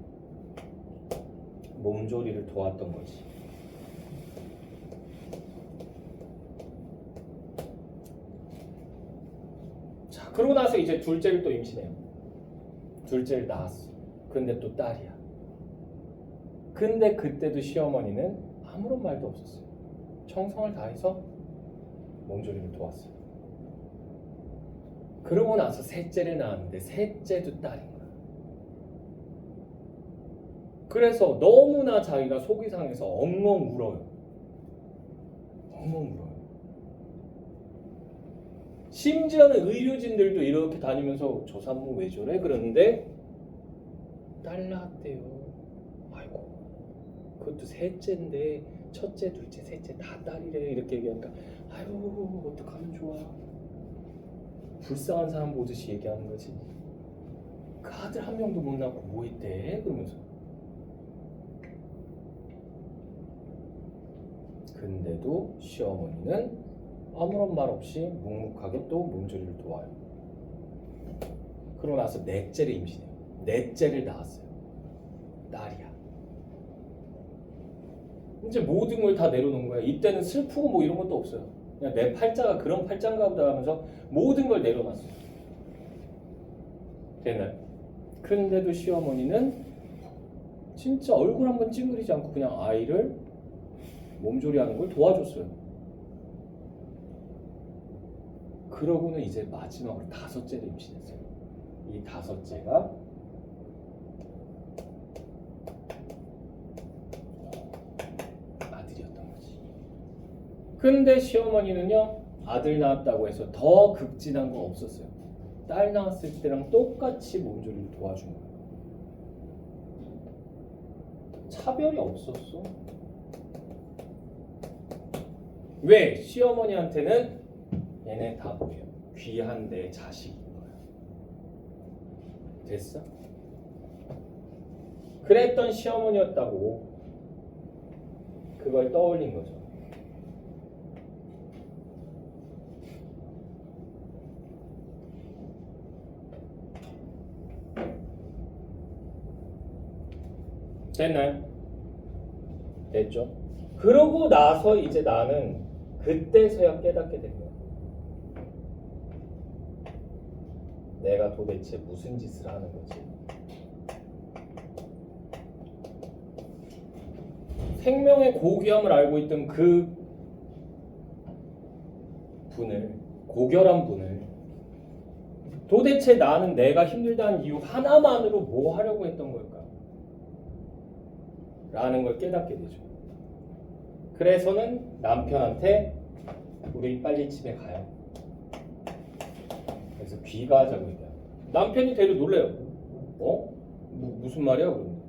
몸조리를 도왔던 거지. 자, 그러고 나서 이제 둘째를 또 임신해요. 둘째를 낳았어. 근데 또 딸이야. 근데 그때도 시어머니는 아무런 말도 없었어요. 정성을 다해서 몸조리를 도왔어요. 그러고 나서 셋째를 낳았는데 셋째도 딸인 거야. 그래서 너무나 자기가 속이 상해서 엉엉 울어요. 엉엉 울어요. 심지어는 의료진들도 이렇게 다니면서 저 산모 왜 저래? 그러는데 딸 낳았대요. 아이고, 그것도 셋째인데 첫째, 둘째, 셋째 다 딸이래. 이렇게 얘기하니까 아유, 어떡하면 좋아. 불쌍한 사람 보듯이 얘기하는 거지. 그 아들 한 명도 못 낳고 뭐 했대? 그러면서. 근데도 시어머니는 아무런 말 없이 묵묵하게 또 몸조리를 도와요. 그러고 나서 넷째를 임신해요. 넷째를 낳았어요. 딸이야. 이제 모든 걸 다 내려놓은 거야. 이때는 슬프고 뭐 이런 것도 없어요. 그냥 내 팔자가 그런 팔자인가 보다 하면서 모든 걸 내려놨어요. 됐나요? 근데도 시어머니는 진짜 얼굴 한번 찡그리지 않고 그냥 아이를 몸조리하는 걸 도와줬어요. 그러고는 이제 마지막으로 다섯째를 임신했어요. 이 다섯째가 아들이었던 거지. 근데 시어머니는요, 아들 낳았다고 해서 더 극진한 거 없었어요. 딸 낳았을 때랑 똑같이 몸조리를 도와준 거예요. 차별이 없었어. 왜? 시어머니한테는 얘네 다 뭐예요? 귀한 내 자식인 거야. 됐어? 그랬던 시어머니였다고 그걸 떠올린 거죠. 됐나요? 됐죠? 그러고 나서 이제 나는 그때서야 깨닫게 된 거야. 내가 도대체 무슨 짓을 하는 거지? 생명의 고귀함을 알고 있던 그 분을, 고결한 분을 도대체 나는 내가 힘들다는 이유 하나만으로 뭐 하려고 했던 걸까? 라는 걸 깨닫게 되죠. 그래서는 남편한테 우리 빨리 집에 가요. 그래서 귀가하자고 얘기해요. 남편이 되려 놀래요. 무슨 말이야? 그러면.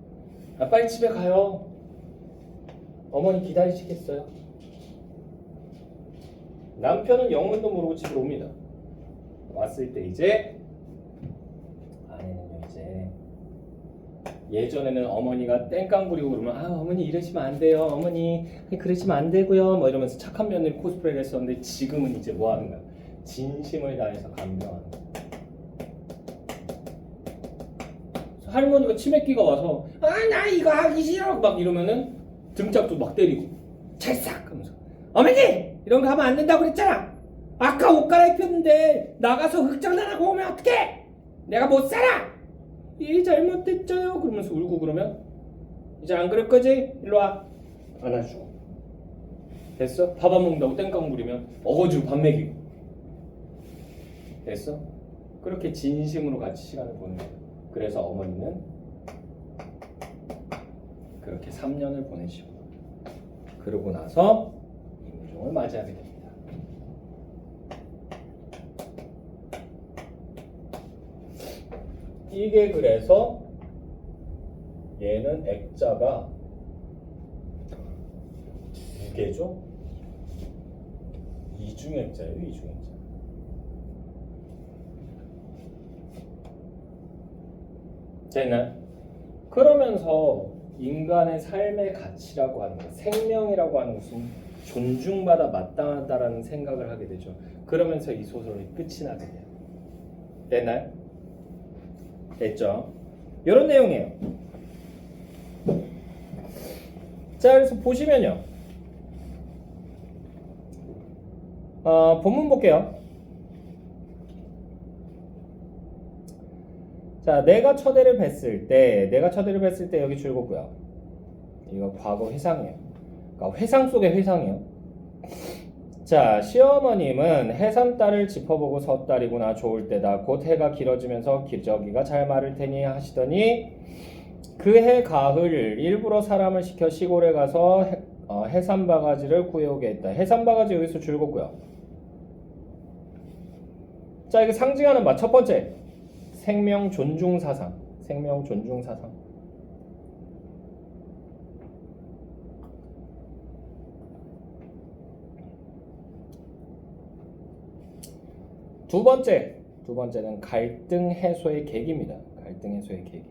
빨리 집에 가요. 어머니 기다리시겠어요? 남편은 영문도 모르고 집에 옵니다. 왔을 때 이제 아내는 이제 예전에는 어머니가 땡깡 부리고 그러면 어머니 이러시면 안 돼요. 어머니 그러시면 안 되고요. 뭐 이러면서 착한 며느리 코스프레를 했었는데 지금은 이제 뭐 하는 거야? 진심을 다해서 감명하는 거야. 할머니가 치맥기가 와서 나 이거 하기 싫어 막 이러면은 등짝도 막 때리고 찰싹 하면서 어머니 이런 거 하면 안 된다고 그랬잖아. 아까 옷 갈아입혔는데 나가서 흑장난하고 오면 어떡해? 내가 못 살아. 이 잘못됐죠요. 그러면서 울고 그러면 이제 안 그럴 거지? 일로 와. 안아주고. 됐어? 밥 안 먹는다고 땡깡 부리면 어거지로 밥 먹이고. 됐어? 그렇게 진심으로 같이 시간을 보내는 거야. 그래서 어머니는 그렇게 3년을 보내시고 그러고 나서 임종을 맞이하게 됩니다. 이게 그래서 얘는 액자가 개죠? 이중액자예요, 이중액자. 됐나요? 그러면서 인간의 삶의 가치라고 하는 것, 생명이라고 하는 것은 존중받아 마땅하다라는 생각을 하게 되죠. 그러면서 이 소설이 끝이 나게 돼요. 됐나요? 됐죠? 이런 내용이에요. 자, 그래서 보시면요. 본문 볼게요. 자, 내가 처대를 뱄을 때 여기 줄거고요. 이거 과거 회상이에요. 그러니까 회상 속의 회상이에요. 자, 시어머님은 해산딸을 짚어보고 섣달이구나 좋을 때다. 곧 해가 길어지면서 기저귀가 잘 마를 테니 하시더니 그 해 가을 일부러 사람을 시켜 시골에 가서 해산바가지를 구해오게 했다. 해산바가지 여기서 줄거고요. 자, 이거 상징하는 바 첫 번째 생명 존중 사상. 생명 존중 사상. 두 번째는 갈등 해소의 계기입니다. 갈등 해소의 계기.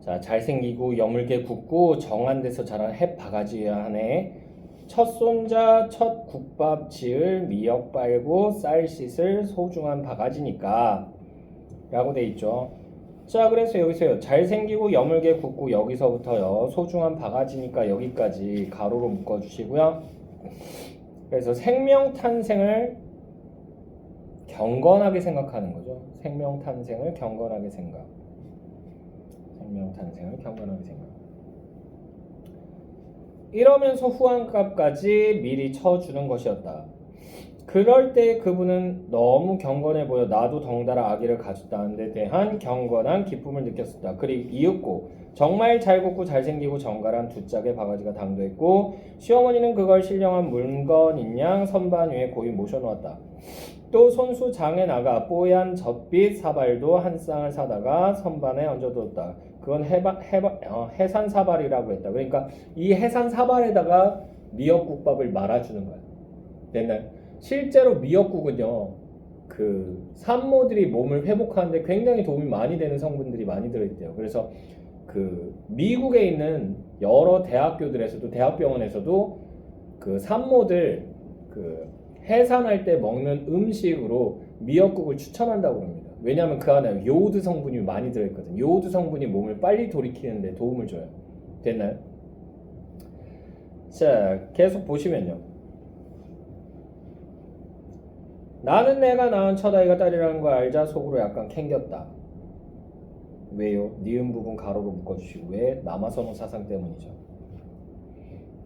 자, 잘생기고 여물게 굽고 정한 데서 자란 햇바가지여야 하네. 첫 손자 첫 국밥 지을 미역 빨고 쌀 씻을 소중한 바가지니까 라고 돼 있죠. 자, 그래서 여기서요. 잘생기고 여물게 굽고 여기서부터요. 소중한 바가지니까 여기까지 가로로 묶어주시고요. 그래서 생명 탄생을 경건하게 생각하는 거죠. 생명 탄생을 경건하게 생각. 생명 탄생을 경건하게 생각. 이러면서 후한값까지 미리 쳐주는 것이었다. 그럴 때 그분은 너무 경건해 보여 나도 덩달아 아기를 가졌다는 데 대한 경건한 기쁨을 느꼈었다. 그리고 이윽고 정말 잘 굽고 잘생기고 정갈한 두 짝의 바가지가 당도했고 시어머니는 그걸 신령한 물건인 양 선반 위에 고이 모셔놓았다. 또 손수 장에 나가 뽀얀 젖빛 사발도 한 쌍을 사다가 선반에 얹어두었다. 그건 해산 사발이라고 했다. 그러니까 이 해산 사발에다가 미역국밥을 말아주는 거야. 됐나요? 실제로 미역국은요, 그 산모들이 몸을 회복하는데 굉장히 도움이 많이 되는 성분들이 많이 들어있대요. 그래서 그 미국에 있는 여러 대학교들에서도 대학병원에서도 그 산모들 그 해산할 때 먹는 음식으로 미역국을 추천한다고 합니다. 왜냐하면 그 안에 요오드 성분이 많이 들어있거든요. 요오드 성분이 몸을 빨리 돌이키는데 도움을 줘요. 됐나요? 자, 계속 보시면요. 나는 내가 낳은 첫아이가 딸이라는 걸 알자 속으로 약간 캥겼다. 왜요? 니은 부분 가로로 묶어주시고 왜? 남아선호 사상 때문이죠.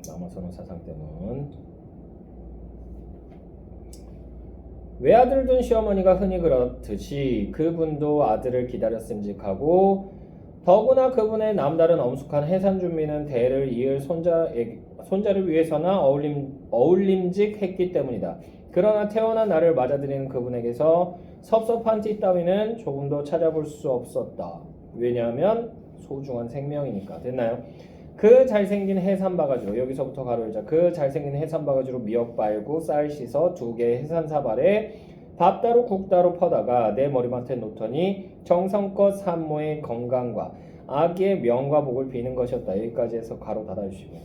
남아선호 사상 때문. 외아들을 둔 시어머니가 흔히 그렇듯이 그분도 아들을 기다렸음직하고 더구나 그분의 남다른 엄숙한 해산 준비는 대를 이을 손자를 위해서나 어울림직했기 때문이다. 그러나 태어난 나를 맞아들이는 그분에게서 섭섭한 티 따위는 조금도 찾아볼 수 없었다. 왜냐하면 소중한 생명이니까. 됐나요? 그 잘생긴 해산바가지로 여기서부터 가로 열자. 그 잘생긴 해산바가지로 미역 빨고 쌀 씻어 두 개의 해산사발에 밥 따로 국 따로 퍼다가 내 머리맡에 놓더니 정성껏 산모의 건강과 아기의 명과 복을 비는 것이었다. 여기까지 해서 가로 닫아주시고.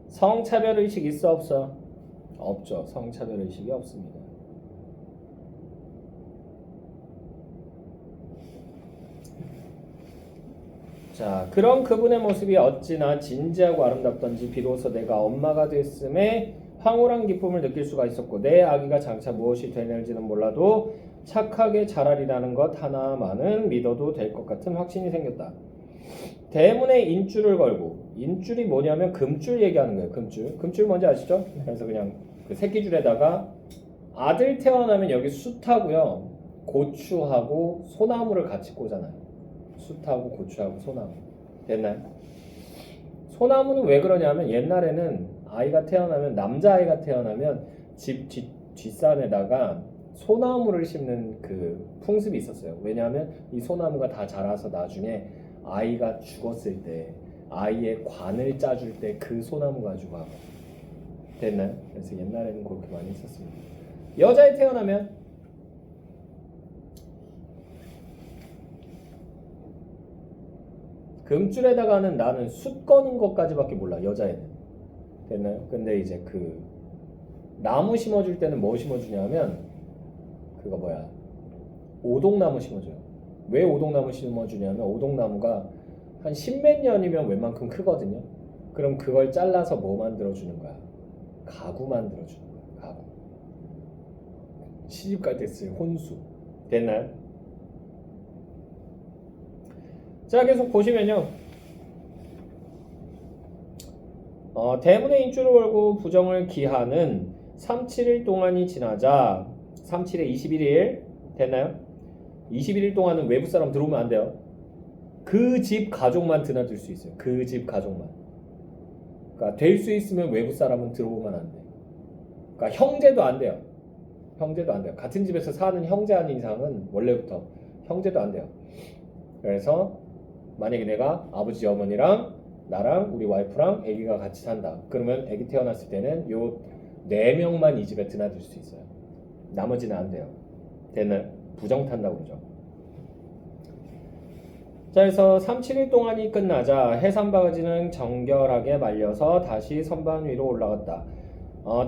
성차별의식 있어 없어? 없죠. 성차별의식이 없습니다. 자, 그런 그분의 모습이 어찌나 진지하고 아름답던지 비로소 내가 엄마가 됐음에 황홀한 기쁨을 느낄 수가 있었고 내 아기가 장차 무엇이 되낼지는 몰라도 착하게 자라리라는 것 하나만은 믿어도 될 것 같은 확신이 생겼다. 대문에 인줄을 걸고 인줄이 뭐냐면 금줄 얘기하는 거예요. 금줄 뭔지 아시죠? 그래서 그냥 그 새끼줄에다가 아들 태어나면 여기 숯하고요 고추하고 소나무를 같이 꽂아놔요. 숯하고 고추하고 소나무. 됐나요? 소나무는 왜 그러냐면 옛날에는 아이가 태어나면 남자아이가 태어나면 집 뒷산에다가 소나무를 심는 그 풍습이 있었어요. 왜냐하면 이 소나무가 다 자라서 나중에 아이가 죽었을 때 아이의 관을 짜줄 때 그 소나무 가지고 하고 됐나요? 그래서 옛날에는 그렇게 많이 했었습니다. 여자에 태어나면 금줄에다가는 나는 숯 거는 것까지밖에 몰라. 여자애는 됐나요? 근데 이제 그 나무 심어줄 때는 뭐 심어주냐면 그거 뭐야 오동나무 심어줘요. 왜 오동나무 심어주냐면 오동나무가 한 10몇 년이면 웬만큼 크거든요. 그럼 그걸 잘라서 뭐 만들어주는 거야? 가구 만들어주는 거야. 가구. 시집 갈 때 쓸 혼수. 됐나요? 자, 계속 보시면요. 대문에 인주를 걸고 부정을 기하는 3, 7일 동안이 지나자 3, 7에 21일 됐나요? 21일 동안은 외부 사람 들어오면 안 돼요. 그 집 가족만 드나들 수 있어요. 그 집 가족만. 그러니까 될 수 있으면 외부 사람은 들어오면 안 돼. 그러니까 형제도 안 돼요. 형제도 안 돼요. 같은 집에서 사는 형제 아닌 이상은 원래부터 형제도 안 돼요. 그래서 만약에 내가 아버지 어머니랑 나랑 우리 와이프랑 아기가 같이 산다. 그러면 아기 태어났을 때는 요 4명만 이 집에 드나들 수 있어요. 나머지는 안 돼요. 됐나요? 부정탄다고 그러죠. 자, 그래서 3, 7일 동안이 끝나자 해산바가지는 정결하게 말려서 다시 선반 위로 올라갔다.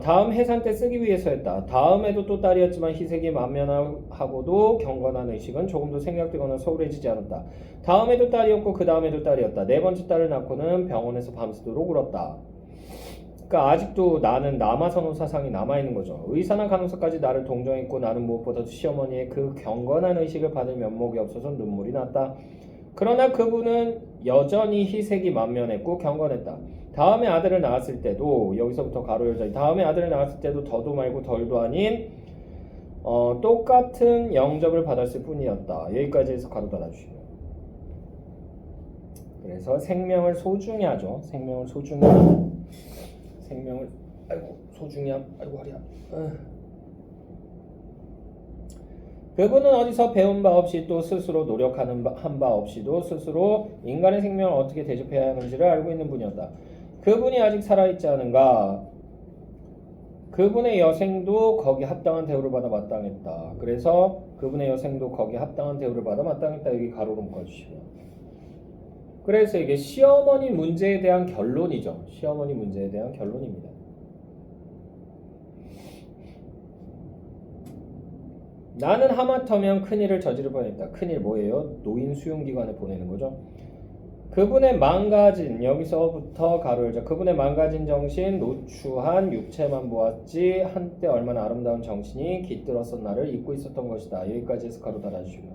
다음 해산 때 쓰기 위해서였다. 다음에도 또 딸이었지만 희색이 만면하고도 경건한 의식은 조금도 생략되거나 소홀해지지 않았다. 다음에도 딸이었고 그 다음에도 딸이었다. 네 번째 딸을 낳고는 병원에서 밤새도록 울었다. 그러니까 아직도 나는 남아선호 사상이 남아있는 거죠. 의사나 간호사까지 나를 동정했고 나는 무엇보다도 시어머니의 그 경건한 의식을 받을 면목이 없어서 눈물이 났다. 그러나 그분은 여전히 희색이 만면했고 경건했다. 다음에 아들을 낳았을 때도 여기서부터 가로 열자 다음에 아들을 낳았을 때도 더도 말고 덜도 아닌 똑같은 영접을 받았을 뿐이었다. 여기까지 해서 가로 닫아주시고요. 그래서 생명을 소중히 하죠. 생명을 소중히 생명을 소중히 아이고 허리야. 그분은 어디서 배운 바 없이 또 스스로 노력하는 한 바 없이도 스스로 인간의 생명을 어떻게 대접해야 하는지를 알고 있는 분이었다. 그분이 아직 살아있지 않은가? 그분의 여생도 거기 합당한 대우를 받아 마땅했다. 그래서 그분의 여생도 거기 합당한 대우를 받아 마땅했다. 여기 가로로 묶어주시고요. 그래서 이게 시어머니 문제에 대한 결론이죠. 시어머니 문제에 대한 결론입니다. 나는 하마터면 큰일을 저지를 뻔했다. 큰일 뭐예요? 노인 수용기관에 보내는 거죠. 그분의 망가진 여기서부터 가로 열자 그분의 망가진 정신 노추한 육체만 보았지 한때 얼마나 아름다운 정신이 깃들었던 나를 잊고 있었던 것이다. 여기까지 해서 가로 달아주시고요.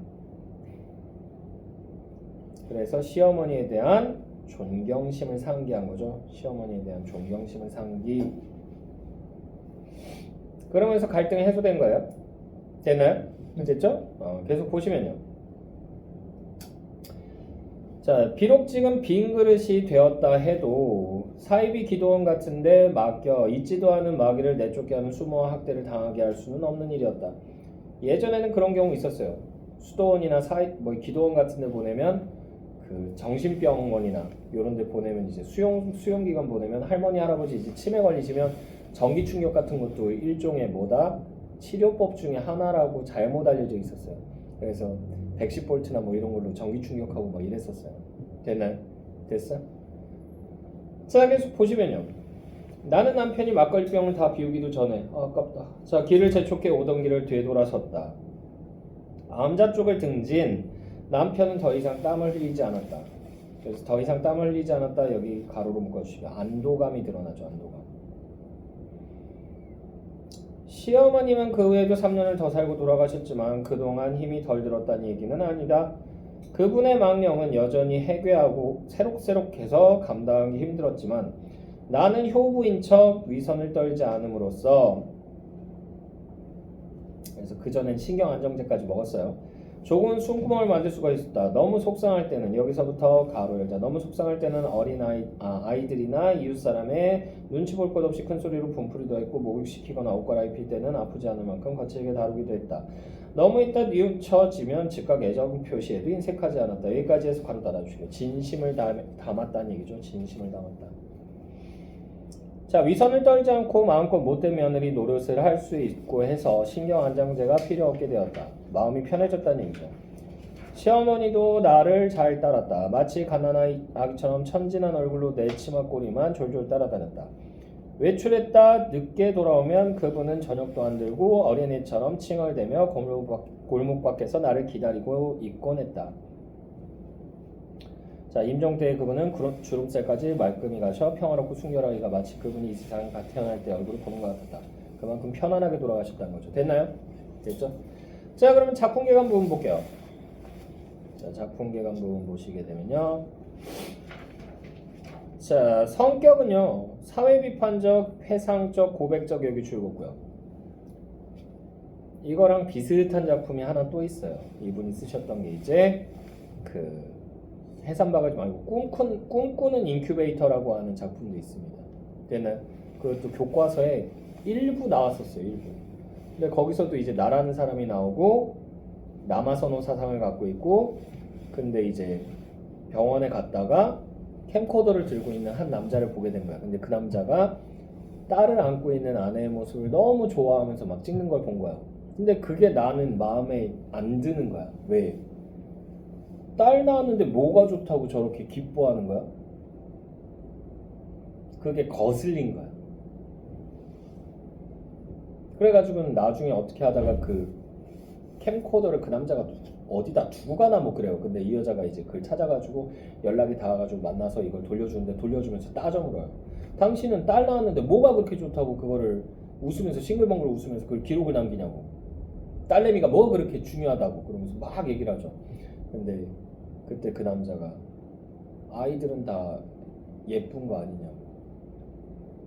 그래서 시어머니에 대한 존경심을 상기한 거죠. 시어머니에 대한 존경심을 상기. 그러면서 갈등이 해소된 거예요. 됐나요? 됐죠? 계속 보시면요. 자, 비록 지금 빈 그릇이 되었다 해도 사이비 기도원 같은데 맡겨 있지도 않은 마귀를 내쫓게 하는 수모와 학대를 당하게 할 수는 없는 일이었다. 예전에는 그런 경우 있었어요. 수도원이나 기도원 같은데 보내면 그 정신병원이나 이런 데 보내면 이제 수용기관 보내면 할머니 할아버지 이제 치매 걸리시면 전기 충격 같은 것도 일종의 치료법 중에 하나라고 잘못 알려져 있었어요. 그래서 110볼트나 이런 걸로 전기 충격하고 이랬었어요. 됐나요? 됐어? 자, 계속 보시면요. 나는 남편이 막걸리병을 다 비우기도 전에 아깝다. 자, 길을 재촉해 오던 길을 되돌아섰다. 암자 쪽을 등진 남편은 더 이상 땀을 흘리지 않았다. 그래서 더 이상 땀을 흘리지 않았다. 여기 가로로 묶어주시면 안도감이 드러나죠. 안도감. 시어머님은 그 후에도 3년을 더 살고 돌아가셨지만 그동안 힘이 덜 들었다는 얘기는 아니다. 그분의 망령은 여전히 해괴하고 새록새록해서 감당하기 힘들었지만 나는 효부인 척 위선을 떨지 않음으로써 그래서 그전엔 신경안정제까지 먹었어요. 조금 숨구멍을 만들 수가 있었다. 너무 속상할 때는 여기서부터 가로 열자. 너무 속상할 때는 아이들이나 이웃 사람의 눈치 볼 것 없이 큰 소리로 분풀이도 했고 목욕시키거나 옷 갈아입힐 때는 아프지 않을 만큼 거칠게 다루기도 했다. 너무 있다 뉘우쳐지면 즉각 애정 표시에도 인색하지 않았다. 여기까지 해서 가로 닫아주시고 진심을 담았다는 얘기죠. 진심을 담았다. 자, 위선을 떨지 않고 마음껏 못된 며느리 노릇을 할 수 있고 해서 신경 안정제가 필요 없게 되었다. 마음이 편해졌다는 얘기죠. 시어머니도 나를 잘 따랐다. 마치 갓난아기 아기처럼 천진한 얼굴로 내 치마꼬리만 졸졸 따라다녔다. 외출했다 늦게 돌아오면 그분은 저녁도 안 들고 어린애처럼 칭얼대며 골목 밖에서 나를 기다리고 있곤 했다. 자, 임종 때의 그분은 주름살까지 말끔히 가셔 평화롭고 순결하기가 마치 그분이 이 세상에 갓 태어날 때 얼굴을 보는 것 같았다. 그만큼 편안하게 돌아가셨다는 거죠. 됐나요? 됐죠? 자, 그러면 작품 개관 부분 볼게요. 자, 작품 개관 부분 보시게 되면요. 자, 성격은요. 사회 비판적, 회상적, 고백적 여기 줄거고요. 이거랑 비슷한 작품이 하나 또 있어요. 이분이 쓰셨던 게 이제 그 해산바가지 말고 꿈꾸는 인큐베이터라고 하는 작품도 있습니다. 됐나요? 그것도 교과서에 일부 나왔었어요. 일부. 근데 거기서도 이제 나라는 사람이 나오고 남아선호 사상을 갖고 있고 근데 이제 병원에 갔다가 캠코더를 들고 있는 한 남자를 보게 된 거야. 근데 그 남자가 딸을 안고 있는 아내의 모습을 너무 좋아하면서 막 찍는 걸 본 거야. 근데 그게 나는 마음에 안 드는 거야. 왜? 딸 낳았는데 뭐가 좋다고 저렇게 기뻐하는 거야? 그게 거슬린 거야. 그래가지고는 나중에 어떻게 하다가 그 캠코더를 그 남자가 어디다 두고 가나 뭐 그래요. 근데 이 여자가 이제 그걸 찾아가지고 연락이 닿아가지고 만나서 이걸 돌려주는데 돌려주면서 따져물어요. 당신은 딸 낳았는데 뭐가 그렇게 좋다고 그거를 웃으면서 싱글벙글 웃으면서 그걸 기록을 남기냐고. 딸내미가 뭐가 그렇게 중요하다고 그러면서 막 얘기를 하죠. 근데 그때 그 남자가 아이들은 다 예쁜 거 아니냐고.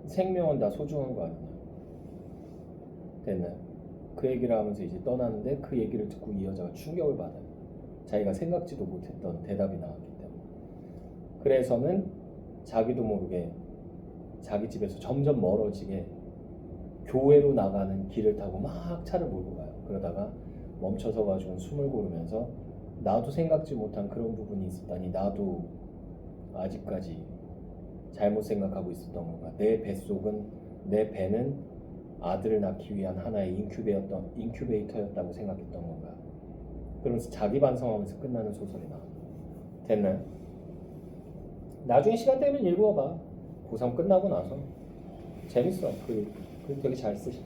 생명은 다 소중한 거 아니냐고. 됐나요? 그 얘기를 하면서 이제 떠나는데 그 얘기를 듣고 이 여자가 충격을 받아요. 자기가 생각지도 못했던 대답이 나왔기 때문에. 그래서는 자기도 모르게 자기 집에서 점점 멀어지게 교회로 나가는 길을 타고 막 차를 몰고 가요. 그러다가 멈춰서 가지고 숨을 고르면서 나도 생각지 못한 그런 부분이 있었다니 나도 아직까지 잘못 생각하고 있었던 건가. 내 뱃속은 내 배는 아들을 낳기 위한 하나의 인큐베이터였다고 생각했던 건가. 그러면서 자기 반성하면서 끝나는 소설이 나와. 됐나요? 나중에 시간 되면 읽어봐. 고3 끝나고 나서 재밌어. 그 되게 잘 쓰시.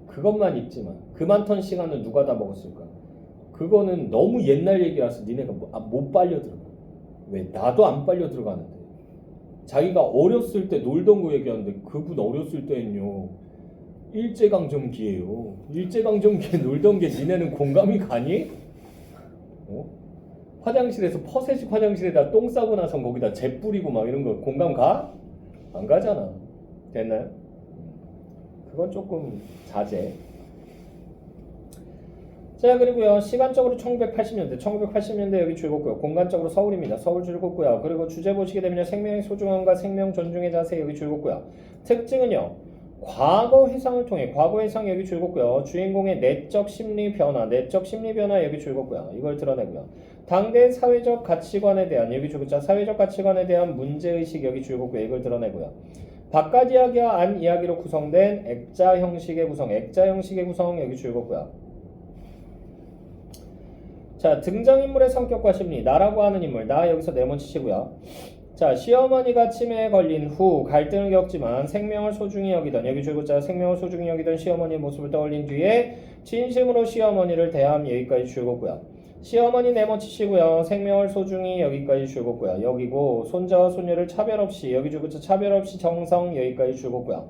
그것만 읽지만 그 많던 시간을 누가 다 먹었을까? 그거는 너무 옛날 얘기라서 니네가 못 빨려 들어가. 왜? 나도 안 빨려 들어가는데. 자기가 어렸을 때 놀던 거 얘기하는데 그분 어렸을 때는요. 일제강점기예요. 일제강점기에 놀던 게 니네는 공감이 가니? 화장실에서 퍼세식 화장실에다 똥 싸고 나서 거기다 재 뿌리고 막 이런 거 공감 가? 안 가잖아. 됐나요? 그건 조금 자제. 자, 그리고요 시간적으로 1980년대 여기 줄거고요. 공간적으로 서울입니다. 서울 줄거고요. 그리고 주제 보시게 되면 생명의 소중함과 생명 존중의 자세 여기 줄거고요. 특징은요 과거 회상을 통해 과거 회상 여기 줄거고요. 주인공의 내적 심리 변화 여기 줄거고요. 이걸 드러내고요. 당대 사회적 가치관에 대한 여기 줄거자 사회적 가치관에 대한 문제의식 여기 줄거고요. 이걸 드러내고요. 바깥 이야기와 안 이야기로 구성된 액자 형식의 구성 여기 줄거고요. 자, 등장인물의 성격과 심리, 나라고 하는 인물, 나 여기서 네모치시고요. 자, 시어머니가 치매에 걸린 후 갈등을 겪지만 생명을 소중히 여기던 여기 줄거자 생명을 소중히 여기던 시어머니의 모습을 떠올린 뒤에 진심으로 시어머니를 대함 여기까지 줄거고요. 시어머니 네모치시고요. 생명을 소중히 여기까지 줄거고요. 여기고 손자와 손녀를 차별 없이 여기 줄거자 차별 없이 정성 여기까지 줄거고요.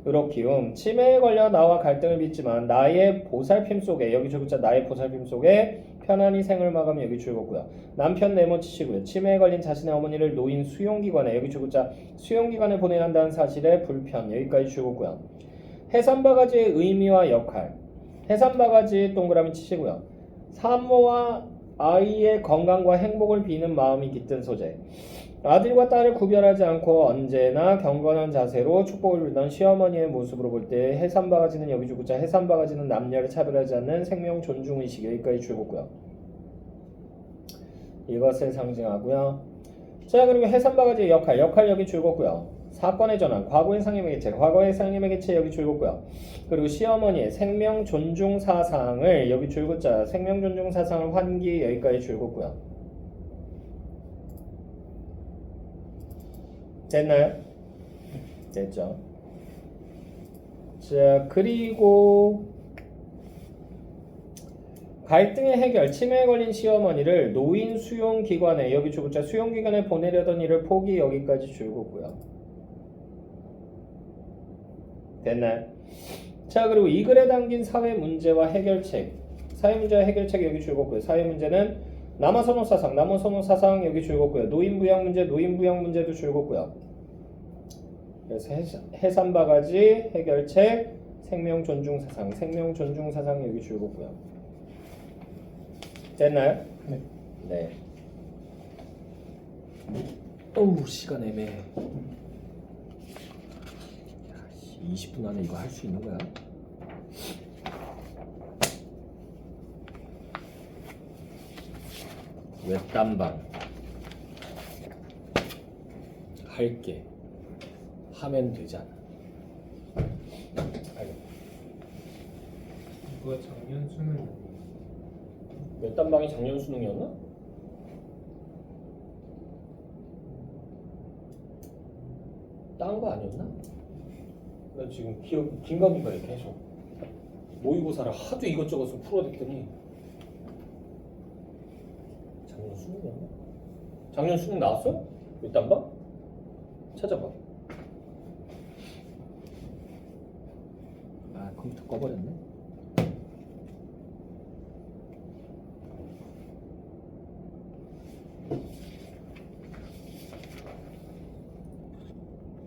의롭기움 치매에 걸려 나와 갈등을 빚지만 나의 보살핌 속에 여기 줄거자 나의 보살핌 속에 편안히 생을 마감 여기 줄거고요. 남편 네모치시고요. 치매에 걸린 자신의 어머니를 노인 수용기관에 여기 줄거자 수용기관에 보내야 한다는 사실에 불편 여기까지 줄거고요. 해산바가지의 의미와 역할 해산바가지 동그라미 치시고요. 산모와 아이의 건강과 행복을 비는 마음이 깃든 소재. 아들과 딸을 구별하지 않고 언제나 경건한 자세로 축복을 빌던 시어머니의 모습으로 볼 때 해산바가지는 여기주고자 해산바가지는 남녀를 차별하지 않는 생명 존중의식. 여기까지 줄였고요. 이것을 상징하고요. 자, 그리고 해산바가지의 역할 여기 줄였고요. 사건의 전환, 과거의 상임의 개체, 과거의 상임의 개체 여기 줄였고요. 그리고 시어머니의 생명 존중 사상을 여기 줄였자 생명 존중 사상을 환기 여기까지 줄였고요. 됐나요? 됐죠. 자, 그리고 갈등의 해결, 치매에 걸린 시어머니를 노인 수용기관에 여기 줄였자 수용기관에 보내려던 일을 포기 여기까지 줄였고요. 됐나요? 자, 그리고 이 글에 담긴 사회 문제와 해결책, 사회 문제와 해결책 여기 줄였고요. 사회 문제는 남아선호 사상 여기 줄였고요. 노인 부양 문제도 줄였고요. 그래서 해산바가지 해결책, 생명 존중 사상 여기 줄였고요. 됐나요? 네. 네. 어우, 시간 애매해. 20분 안에 이거 할 수 있는 거야? 외딴방 할게 하면 되잖아. 이거 작년 수능 외딴방이 작년 수능이었나? 딴 거 아니었나? 나 지금 기억 긴가민가해 계속. 모의고사를 하도 이것저것 풀어댔더니 작년 수능이었나? 작년 수능 나왔어? 외딴방? 찾아봐. 아, 컴퓨터 꺼버렸네.